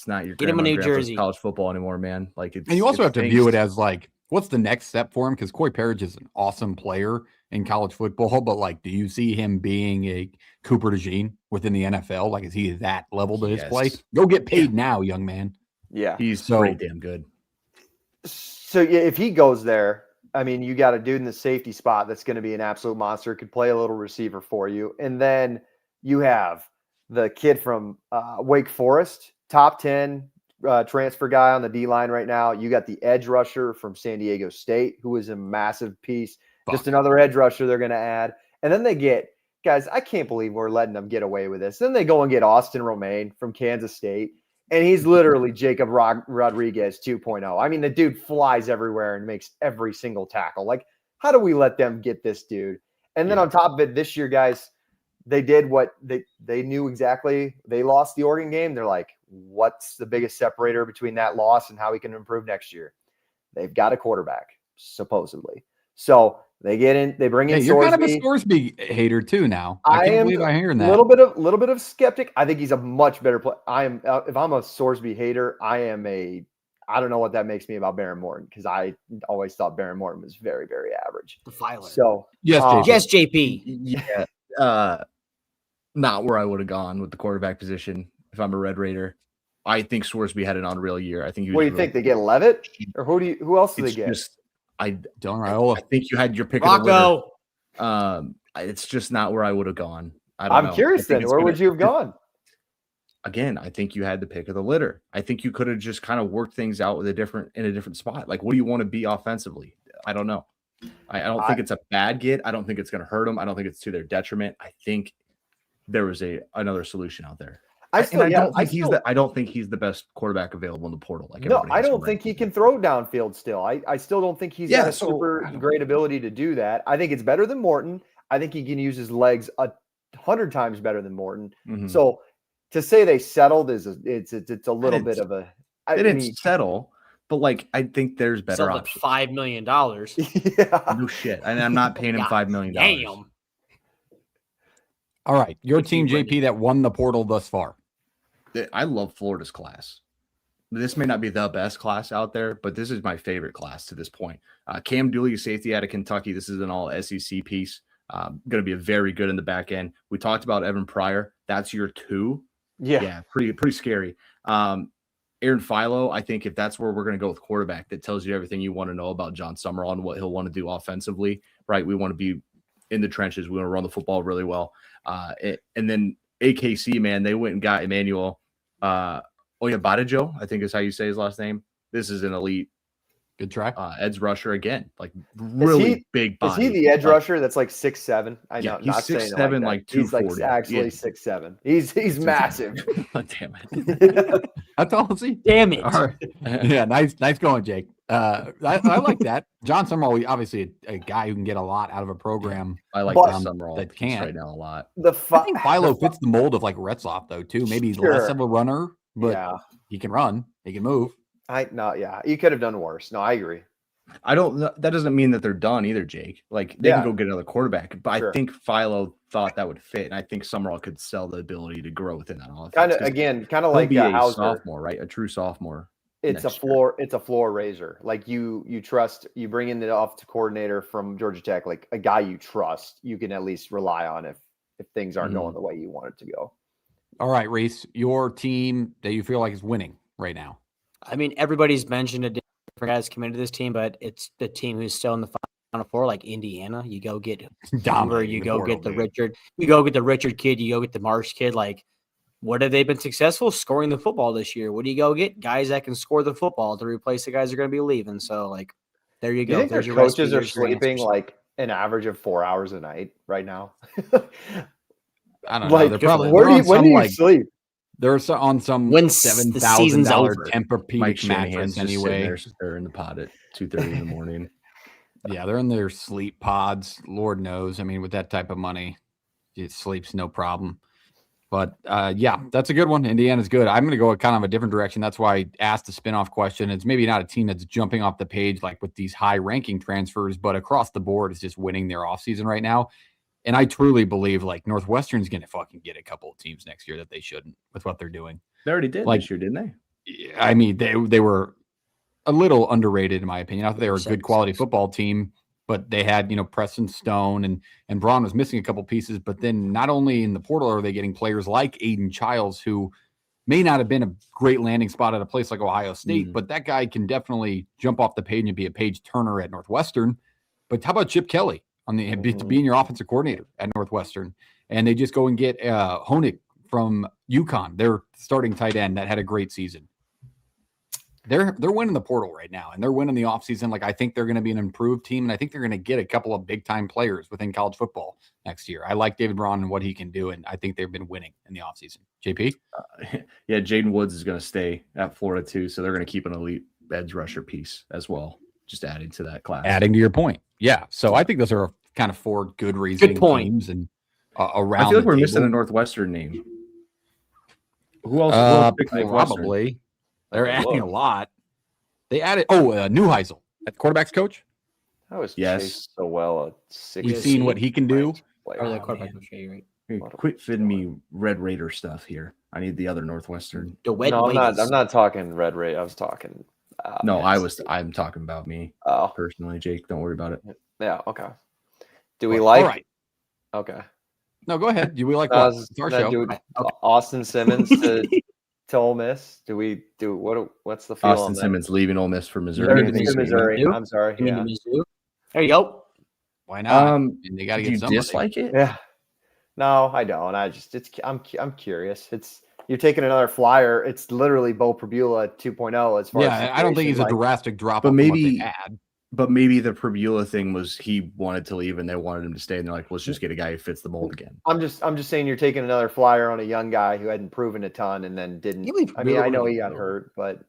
your get him a new jersey. College football anymore, man. Like, and you also have to view it as like, what's the next step for him? Because Corey Parrish is an awesome player in college football, but like, do you see him being a Cooper DeJean within the NFL? Like, is he that level to his play? Go get paid now, young man. Yeah, he's pretty damn good. So yeah, if he goes there, I mean, you got a dude in the safety spot that's going to be an absolute monster. Could play a little receiver for you, and then you have the kid from Wake Forest, top 10 transfer guy on the D line right now. You got the edge rusher from San Diego State, who is a massive piece. Just another edge rusher they're going to add, and then they get guys. I can't believe we're letting them get away with this. Then they go and get Austin Romaine from Kansas State. And he's literally Jacob Rodriguez 2.0. I mean, the dude flies everywhere and makes every single tackle. Like, how do we let them get this dude? And then on top of it, this year, guys, they did what they knew exactly. They lost the Oregon game. They're like, what's the biggest separator between that loss and how we can improve next year? They've got a quarterback, supposedly. So they get in, they bring in Sorsby. You're kind of a Sorsby hater too now. I can't believe I'm hearing that. A little bit of skeptic. I think he's a much better player. If I'm a Sorsby hater, I don't know what that makes me about Baron Morton, because I always thought Baron Morton was very, very average. The filer. So yes, JP. Yeah. Not where I would have gone with the quarterback position if I'm a Red Raider. I think Sorsby had an unreal year. I think he was. What do you think? They get Levitt, or who else do they get? I think you had your pick Rocco. of the litter. It's just not where I would have gone. I'm curious then. Where would you have gone? Again, I think you had the pick of the litter. I think you could have just kind of worked things out in a different spot. Like, what do you want to be offensively? I don't know. I don't think it's a bad get. I don't think it's going to hurt them. I don't think it's to their detriment. I think there was another solution out there. I don't think he's the best quarterback available in the portal. I don't think he can throw downfield still. I still don't think he's got a super great ability to do that. I think it's better than Morton. I think he can use his legs 100 times better than Morton. Mm-hmm. So to say they settled it's a little bit of a. They didn't settle, but like, I think there's better options. $5 million. Yeah. No shit. And I'm not paying him $5 million. Damn. All right, your team, JP, that won the portal thus far. I love Florida's class. This may not be the best class out there, but this is my favorite class to this point. Cam Dooley, safety out of Kentucky. This is an all SEC piece. Going to be very good in the back end. We talked about Evan Pryor. That's your 2. Yeah, pretty scary. Aaron Philo, I think if that's where we're going to go with quarterback, that tells you everything you want to know about John Summerall and what he'll want to do offensively, right? We want to be in the trenches. We want to run the football really well. And then AKC, man, they went and got Emmanuel Oyabadijo, I think is how you say his last name. This is an elite. Good try. Edge rusher again, like really big body. Is he the edge rusher that's like 6'7"? I know, he's not 6'7", like 240. He's like actually 6'7". He's massive. Oh, damn it. That's all. See. Damn it. All right. Yeah, nice going, Jake. I like that. John Summerall, obviously a guy who can get a lot out of a program. I like Summerall that can right now a lot. I think Philo fits the mold of like Retzloff though too. Maybe he's less of a runner, but he can run. He can move. You could have done worse. No, I agree. That doesn't mean that they're done either, Jake. Like they can go get another quarterback, but I think Philo thought that would fit, and I think Summerall could sell the ability to grow within that offense. Kind of like a sophomore, right? A true sophomore. It's a floor. It's a floor raiser. Like you trust. You bring in the offensive coordinator from Georgia Tech, like a guy you trust. You can at least rely on if things aren't going the way you want it to go. All right, Reese, your team that you feel like is winning right now. I mean, everybody's mentioned a different guys come into this team, but it's the team who's still in the Final Four, like Indiana. You go get Denver, you go get the Richard kid, you go get the Marsh kid. Like, what have they been successful? Scoring the football this year. What do you go get? Guys that can score the football to replace the guys that are going to be leaving. So, like, there you Do you go. think There's their your coaches recipe. are There's your sleeping answers. like an average of 4 hours a night right now? I don't know. Like, They're probably when do you like sleep? they're on some When the season's $7,000 over. Mike Tempur-Pedic Shanahan's mattress just sitting anyway. there, they're in the pod at 2:30 in the morning. Yeah, they're in their sleep pods. Lord knows. I mean, with that type of money, it sleeps no problem. But yeah, that's a good one. Indiana's good. I'm going to go kind of a different direction. That's why I asked the spinoff question. It's maybe not a team that's jumping off the page like with these high-ranking transfers, but across the board is just winning their offseason right now. And I truly believe like Northwestern's going to fucking get a couple of teams next year that they shouldn't with what they're doing. They already did this year, didn't they? I mean, they were a little underrated in my opinion. I thought they were a good quality football team, but they had, Preston Stone and Braun was missing a couple pieces. But then not only in the portal are they getting players like Aiden Childs, who may not have been a great landing spot at a place like Ohio State, but that guy can definitely jump off the page and be a page turner at Northwestern. But how about Chip Kelly to being your offensive coordinator at Northwestern? And they just go and get Honig from UConn, their starting tight end that had a great season. They're winning the portal right now, and they're winning the offseason. Like, I think they're going to be an improved team, and I think they're going to get a couple of big-time players within college football next year. I like David Braun and what he can do, and I think they've been winning in the offseason. JP? Yeah, Jaden Woods is going to stay at Florida, too, so they're going to keep an elite edge rusher piece as well, just adding to that class. Adding to your point. Yeah, so I think those are kind of four good reasoning teams and around I feel like we're table. missing a Northwestern name. Who else picked Northwestern? Probably. They're adding a lot. They added Neuheisel at the quarterback's coach. That was chased so well. We've seen what he can do. Or the quarterback coach, right? Quit feeding me Red Raider stuff here. I need the other Northwestern. I'm not talking Red Raider. I was talking. I'm talking about me personally, Jake. Don't worry about it. Yeah. Okay. Do we like? All right. Okay. No, go ahead. Do we like what? It's our show. Austin Simmons to Ole Miss. What's the feel Austin on Simmons leaving Ole Miss for Missouri. Missouri. I'm sorry. Yeah. There you go. Why not? They got to get somebody. Do you dislike it? Yeah. No, I don't. I'm curious. You're taking another flyer. It's literally Bo Prabula 2.0 as far as I don't think he's a drastic drop. But maybe the Prabula thing was he wanted to leave and they wanted him to stay, and they're like, let's just get a guy who fits the mold again. I'm just saying you're taking another flyer on a young guy who hadn't proven a ton and then didn't. I mean, I know he got hurt, but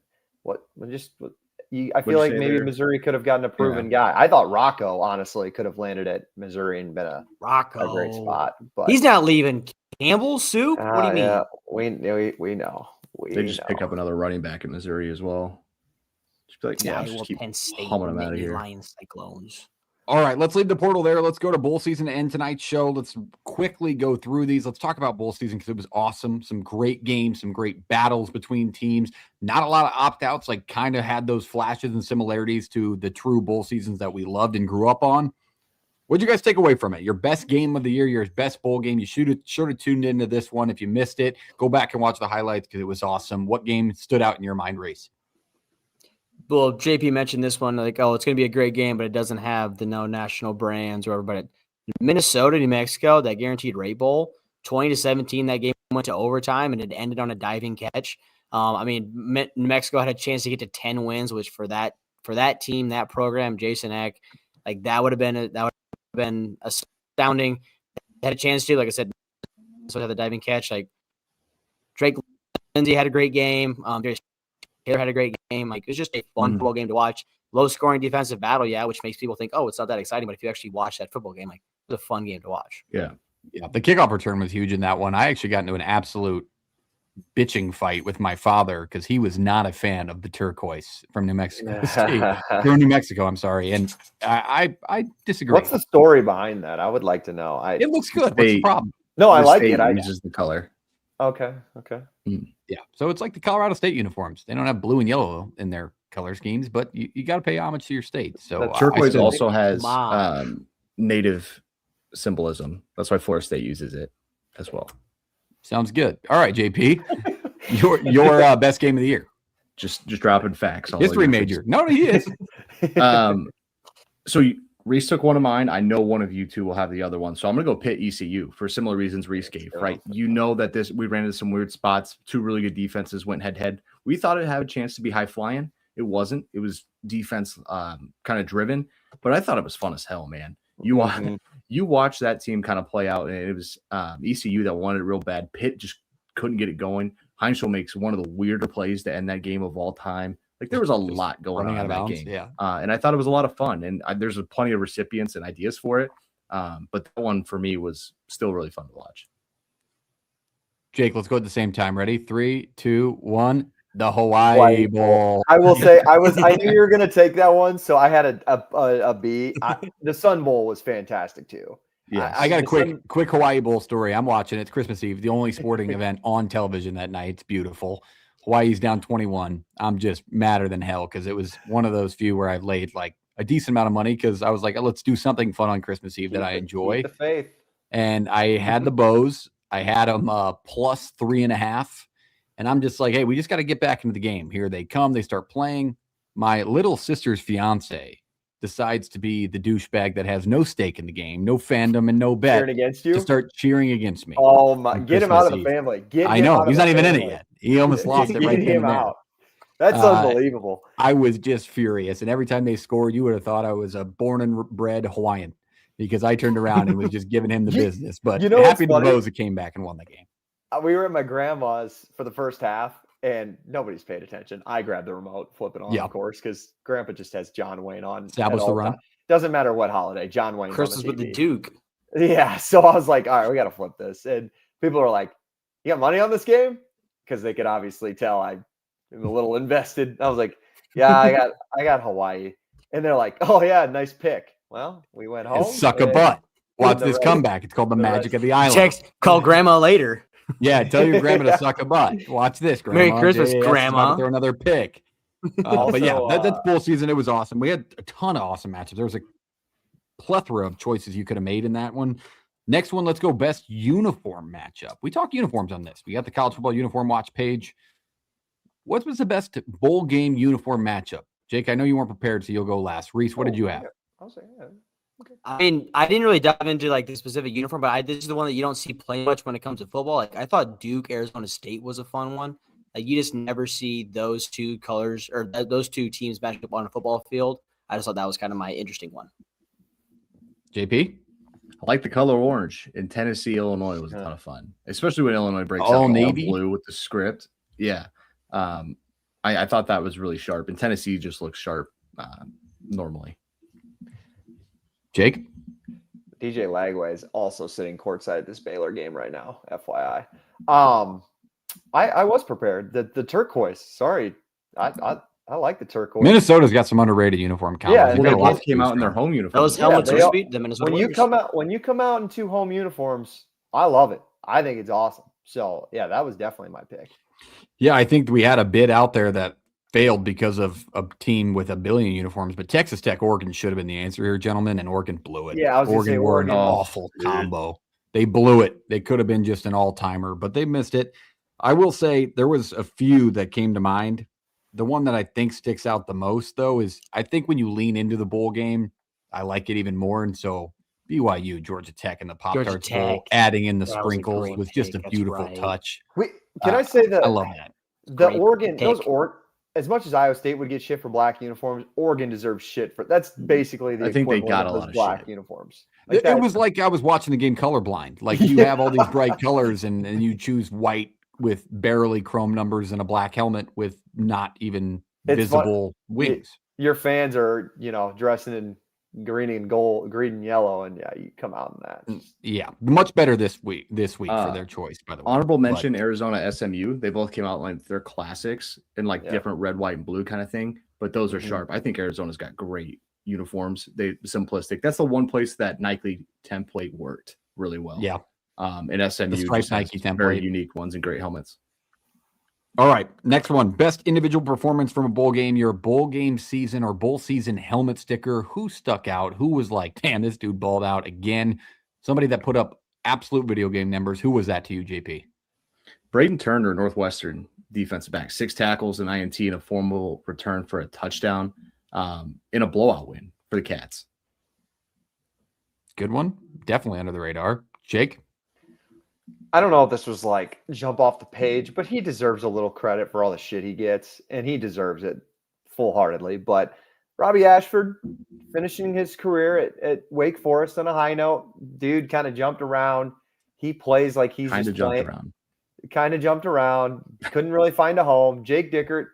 I feel like maybe Missouri could have gotten a proven guy. I thought Rocco honestly could have landed at Missouri and been a great spot. But he's not leaving. Campbell's soup? What do you mean? Yeah, we know. They just pick up another running back at Missouri as well. Just be like, just keep Penn State humming them out of here. Lions Cyclones. All right, let's leave the portal there. Let's go to bowl season to end tonight's show. Let's quickly go through these. Let's talk about bowl season because it was awesome. Some great games, some great battles between teams. Not a lot of opt-outs, like kind of had those flashes and similarities to the true bowl seasons that we loved and grew up on. What'd you guys take away from it? Your best game of the year, your best bowl game. You should have tuned into this one. If you missed it, go back and watch the highlights because it was awesome. What game stood out in your mind, Race? Well, JP mentioned this one, like, it's going to be a great game, but it doesn't have the national brands or whatever. But Minnesota, New Mexico, that guaranteed rate bowl, 20-17, that game went to overtime, and it ended on a diving catch. New Mexico had a chance to get to 10 wins, which for that team, that program, Jason Eck, like that would have been astounding. They had a chance to, like I said, so had the diving catch. Like Drake Lindsay had a great game. Taylor had a great game. Like, it was just a fun football game to watch. Low scoring defensive battle, which makes people think, it's not that exciting. But if you actually watch that football game, like, it was a fun game to watch. Yeah. The kickoff return was huge in that one. I actually got into an absolute bitching fight with my father because he was not a fan of the turquoise from New Mexico State. From New Mexico, I'm sorry. And I disagree. What's the story behind that? I would like to know. It looks good. What's the problem? No, I like it. I uses the color. Okay. Yeah. So it's like the Colorado State uniforms. They don't have blue and yellow in their color schemes, but you got to pay homage to your state. So the turquoise also has native symbolism. That's why Florida State uses it as well. Sounds good. All right, JP, your best game of the year. Just dropping facts. History major. No, he is. So Reese took one of mine. I know one of you two will have the other one. So I'm going to go Pitt ECU for similar reasons Reese gave, right? You know that we ran into some weird spots. Two really good defenses went head-to-head. We thought it had a chance to be high-flying. It wasn't. It was defense kind of driven. But I thought it was fun as hell, man. You watch that team kind of play out, and it was ECU that wanted it real bad. Pitt just couldn't get it going. Heinzel makes one of the weirder plays to end that game of all time. Like, there was a lot going on in that game. Yeah. And I thought it was a lot of fun. And there's plenty of recipients and ideas for it. But that one for me was still really fun to watch. Jake, let's go at the same time. Ready? 3, 2, 1. The Hawaii Bowl. I will say I knew you were going to take that one, so I had a B. The Sun Bowl was fantastic too. Yeah, I got a quick Hawaii Bowl story. I'm watching. It's Christmas Eve, the only sporting event on television that night. It's beautiful. Hawaii's down 21. I'm just madder than hell because it was one of those few where I've laid like a decent amount of money because I was like, let's do something fun on Christmas Eve that I enjoy. Keep the faith. And I had the Bows. I had them plus 3.5. And I'm just like, hey, we just got to get back into the game. Here they come. They start playing. My little sister's fiance decides to be the douchebag that has no stake in the game, no fandom, and no bet. Cheering against you? To start cheering against me. Oh, my. Get him out of the family. I know. He's not even in it yet. He almost lost it right then and there. That's unbelievable. I was just furious. And every time they scored, you would have thought I was a born and bred Hawaiian because I turned around and was just giving him the business. But happy to the Bows that came back and won the game. We were at my grandma's for the first half, and nobody's paid attention. I grabbed the remote, flip it on, of course, because Grandpa just has John Wayne on. Establish the run. Doesn't matter what holiday. John Wayne. Christmas with the Duke. Yeah. So I was like, all right, we got to flip this. And people are like, you got money on this game? Because they could obviously tell I'm a little invested. I was like, yeah, I got Hawaii. And they're like, oh, yeah, nice pick. Well, we went home. Suck a butt. Watch this comeback. It's called the magic of the island. Call Grandma later. Yeah, tell your grandma to suck a butt. Watch this, Grandma. Merry Christmas, Grandma. Throw another pick. But yeah, that's bowl season. It was awesome. We had a ton of awesome matchups. There was a plethora of choices you could have made in that one. Next one, let's go best uniform matchup. We talked uniforms on this. We got the college football uniform watch page. What was the best bowl game uniform matchup? Jake, I know you weren't prepared, so you'll go last. Reese, what did you have? I'll say, yeah. Okay. I mean, I didn't really dive into like the specific uniform, but this is the one that you don't see play much when it comes to football. Like I thought Duke, Arizona State was a fun one. Like you just never see those two colors or those two teams match up on a football field. I just thought that was kind of my interesting one. JP? I like the color orange in Tennessee, Illinois was a ton of fun, especially when Illinois breaks all out navy blue with the script. Yeah. I thought that was really sharp, and Tennessee just looks sharp normally. Jake? DJ Lagway is also sitting courtside at this Baylor game right now, FYI. I was prepared. The turquoise. Sorry, I like the turquoise. Minnesota's got some underrated uniform colors. Yeah, they both came out in their home uniforms. Those helmets are sweet. The Minnesota when you come out in two home uniforms, I love it. I think it's awesome. So yeah, that was definitely my pick. Yeah, I think we had a bid out there that failed because of a team with a billion uniforms, but Texas Tech, Oregon should have been the answer here, gentlemen, and Oregon blew it. Yeah, I was Oregon were an awful combo. They blew it. They could have been just an all-timer, but they missed it. I will say there was a few that came to mind. The one that I think sticks out the most, though, is I think when you lean into the bowl game, I like it even more. And so BYU, Georgia Tech, and the Pop-Tarts Bowl, adding in the sprinkles was just a beautiful touch. Can I say that? I love that. The Oregon, as much as Iowa State would get shit for black uniforms, Oregon deserves shit for that's basically the I think they got of a lot of black shit. uniforms. Like it was like I was watching the game colorblind. Like you have all these bright colors and you choose white with barely chrome numbers and a black helmet with not even visible wings. Your fans are, dressing in green and gold, green and yellow, and yeah, you come out in that. Yeah, much better this week for their choice, by the way. Honorable mention, Arizona SMU. They both came out like their classics in like different red, white, and blue kind of thing, but those are sharp. I think Arizona's got great uniforms. They simplistic. That's the one place that Nike template worked really well. Yeah. And SMU just Nike template, very unique ones and great helmets. All right, next one. Best individual performance from a bowl game. Your bowl game season or bowl season helmet sticker. Who stuck out? Who was like, damn, this dude balled out again? Somebody that put up absolute video game numbers. Who was that to you, JP? Braden Turner, Northwestern defensive back. 6 tackles, an INT, and a formal return for a touchdown in a blowout win for the Cats. Good one. Definitely under the radar. Jake? I don't know if this was like jump off the page, but he deserves a little credit for all the shit he gets, and he deserves it full-heartedly. But Robbie Ashford finishing his career at Wake Forest on a high note. Dude kind of jumped around. He plays like he's Kind of just jumped playing. around. Kind of jumped around. Couldn't really find a home. Jake Dickert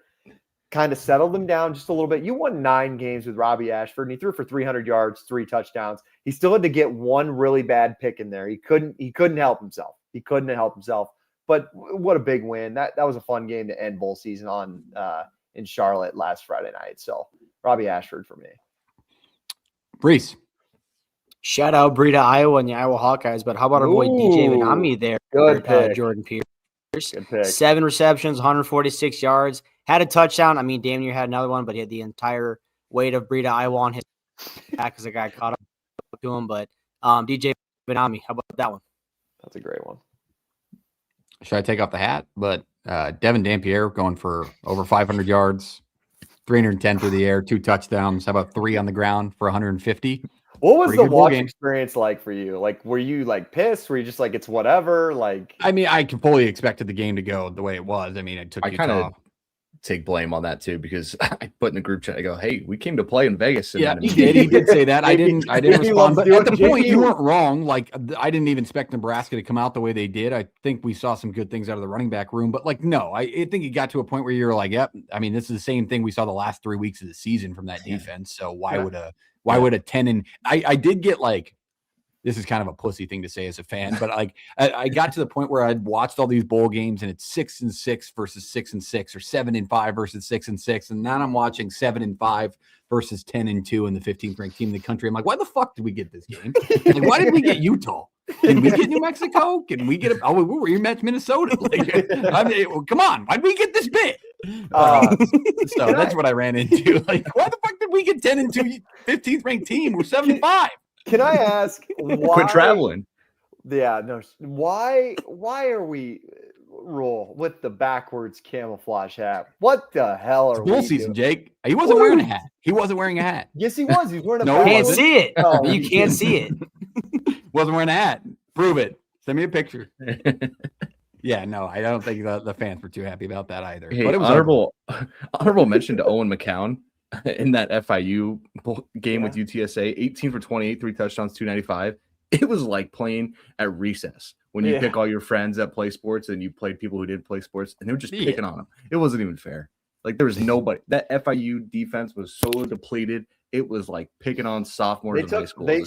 kind of settled him down just a little bit. You won 9 games with Robbie Ashford, and he threw for 300 yards, 3 touchdowns. He still had to get one really bad pick in there. He couldn't help himself. He couldn't help himself. But what a big win. That was a fun game to end bowl season on in Charlotte last Friday night. So Robbie Ashford for me. Reese. Shout out Breda, Iowa, and the Iowa Hawkeyes. But how about our boy DJ Benami there? Good pick. Jordan Pierce. Good pick. 7 receptions, 146 yards. Had a touchdown. I mean, damn near had another one, but he had the entire weight of Breda, Iowa on his back because the guy caught up to him. But DJ Benami, how about that one? That's a great one. Should I take off the hat? But Devin Dampier going for over 500 yards, 310 through the air, 2 touchdowns. How about 3 on the ground for 150? What was Pretty the good bowl watch game. experience like for you? Like, were you like pissed? Were you just like, it's whatever? Like, I mean, I fully expected the game to go the way it was. I mean, it took I kind of take blame on that too, because I put in the group chat, I go, hey, we came to play in Vegas. Yeah, he did say that. I didn't respond. But at the point, you weren't wrong. Like, I didn't even expect Nebraska to come out the way they did. I think we saw some good things out of the running back room. But, like, no, I think it got to a point where you're like, yep, I mean, this is the same thing we saw the last 3 weeks of the season from that defense. So why would a 10 and I did get like, this is kind of a pussy thing to say as a fan, but like I got to the point where I'd watched all these bowl games and it's 6-6 versus 6-6 or 7-5 versus 6-6. And now I'm watching 7-5 versus 10-2 in the 15th ranked team in the country. I'm like, why the fuck did we get this game? Like, why did we get Utah? Can we get New Mexico? Can we get we were at Minnesota. Like, I mean, well, come on, why'd we get this bit? So that's what I ran into. Like, why the fuck did we get 10-2 15th ranked team? We're 7-5. Can I ask why? Quit traveling. Yeah, no. Why are we roll with the backwards camouflage hat? What the hell are we bowl season, doing? Jake? He wasn't wearing a hat. He wasn't wearing a hat. Yes, he was. He was wearing a No, You he can't wasn't. see it. Oh, You can't see it. Wasn't wearing a hat. Prove it. Send me a picture. Yeah, no, I don't think the fans were too happy about that either. Hey, but it was honorable mention to Owen McCown in that FIU game with UTSA, 18 for 28, 3 touchdowns, 295. It was like playing at recess when you pick all your friends that play sports and you played people who didn't play sports, and they were just picking on them. It wasn't even fair. Like, there was nobody. That FIU defense was so depleted. It was like picking on sophomores in high school. They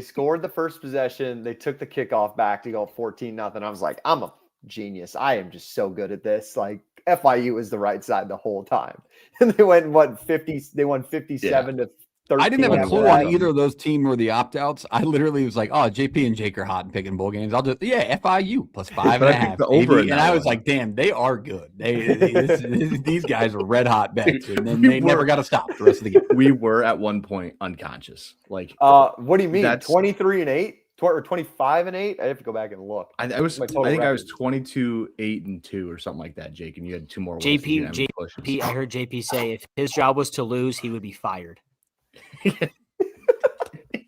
scored the first possession. They took the kickoff back to go 14-0. I was like, I'm a genius. I am just so good at this. Like, FIU is the right side the whole time. And they went, what, 50? They won 57 to 13. I didn't have a clue on either of those teams or the opt-outs. I literally was like, oh, JP and Jake are hot and picking bowl games. I'll just, FIU plus 5.5. The over and I was like, damn, they are good. These guys are red hot bets. And then they never got to stop the rest of the game. We were at one point unconscious. Like, what do you mean? 23-8? Or 25-8? I have to go back and look. I think I was 22-8-2 or something like that, Jake, and you had 2 more. JP, I heard JP say if his job was to lose, he would be fired.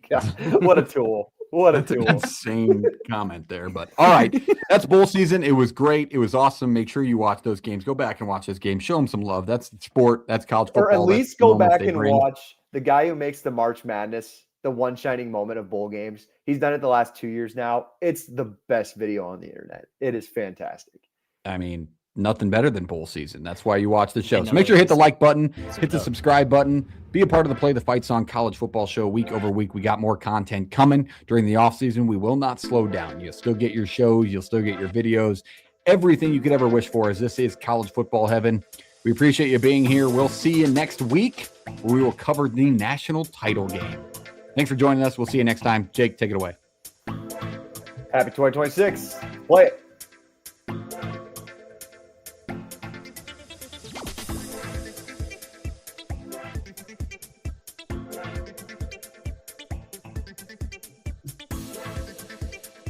God, what a tool. What a tool. Insane comment there. But all right, that's bowl season. It was great. It was awesome. Make sure you watch those games. Go back and watch those games. Show them some love. That's sport. That's college football. Or at least go back and watch the guy who makes the March Madness the one shining moment of bowl games. He's done it the last 2 years now. It's the best video on the internet. It is fantastic. I mean, nothing better than bowl season. That's why you watch the show. So make sure you hit the like button, hit the subscribe button, be a part of the Play the Fight Song College Football Show week over week. We got more content coming during the offseason. We will not slow down. You'll still get your shows. You'll still get your videos. Everything you could ever wish for, as this is college football heaven. We appreciate you being here. We'll see you next week, where we will cover the national title game. Thanks for joining us. We'll see you next time. Jake, take it away. Happy 2026. Play it.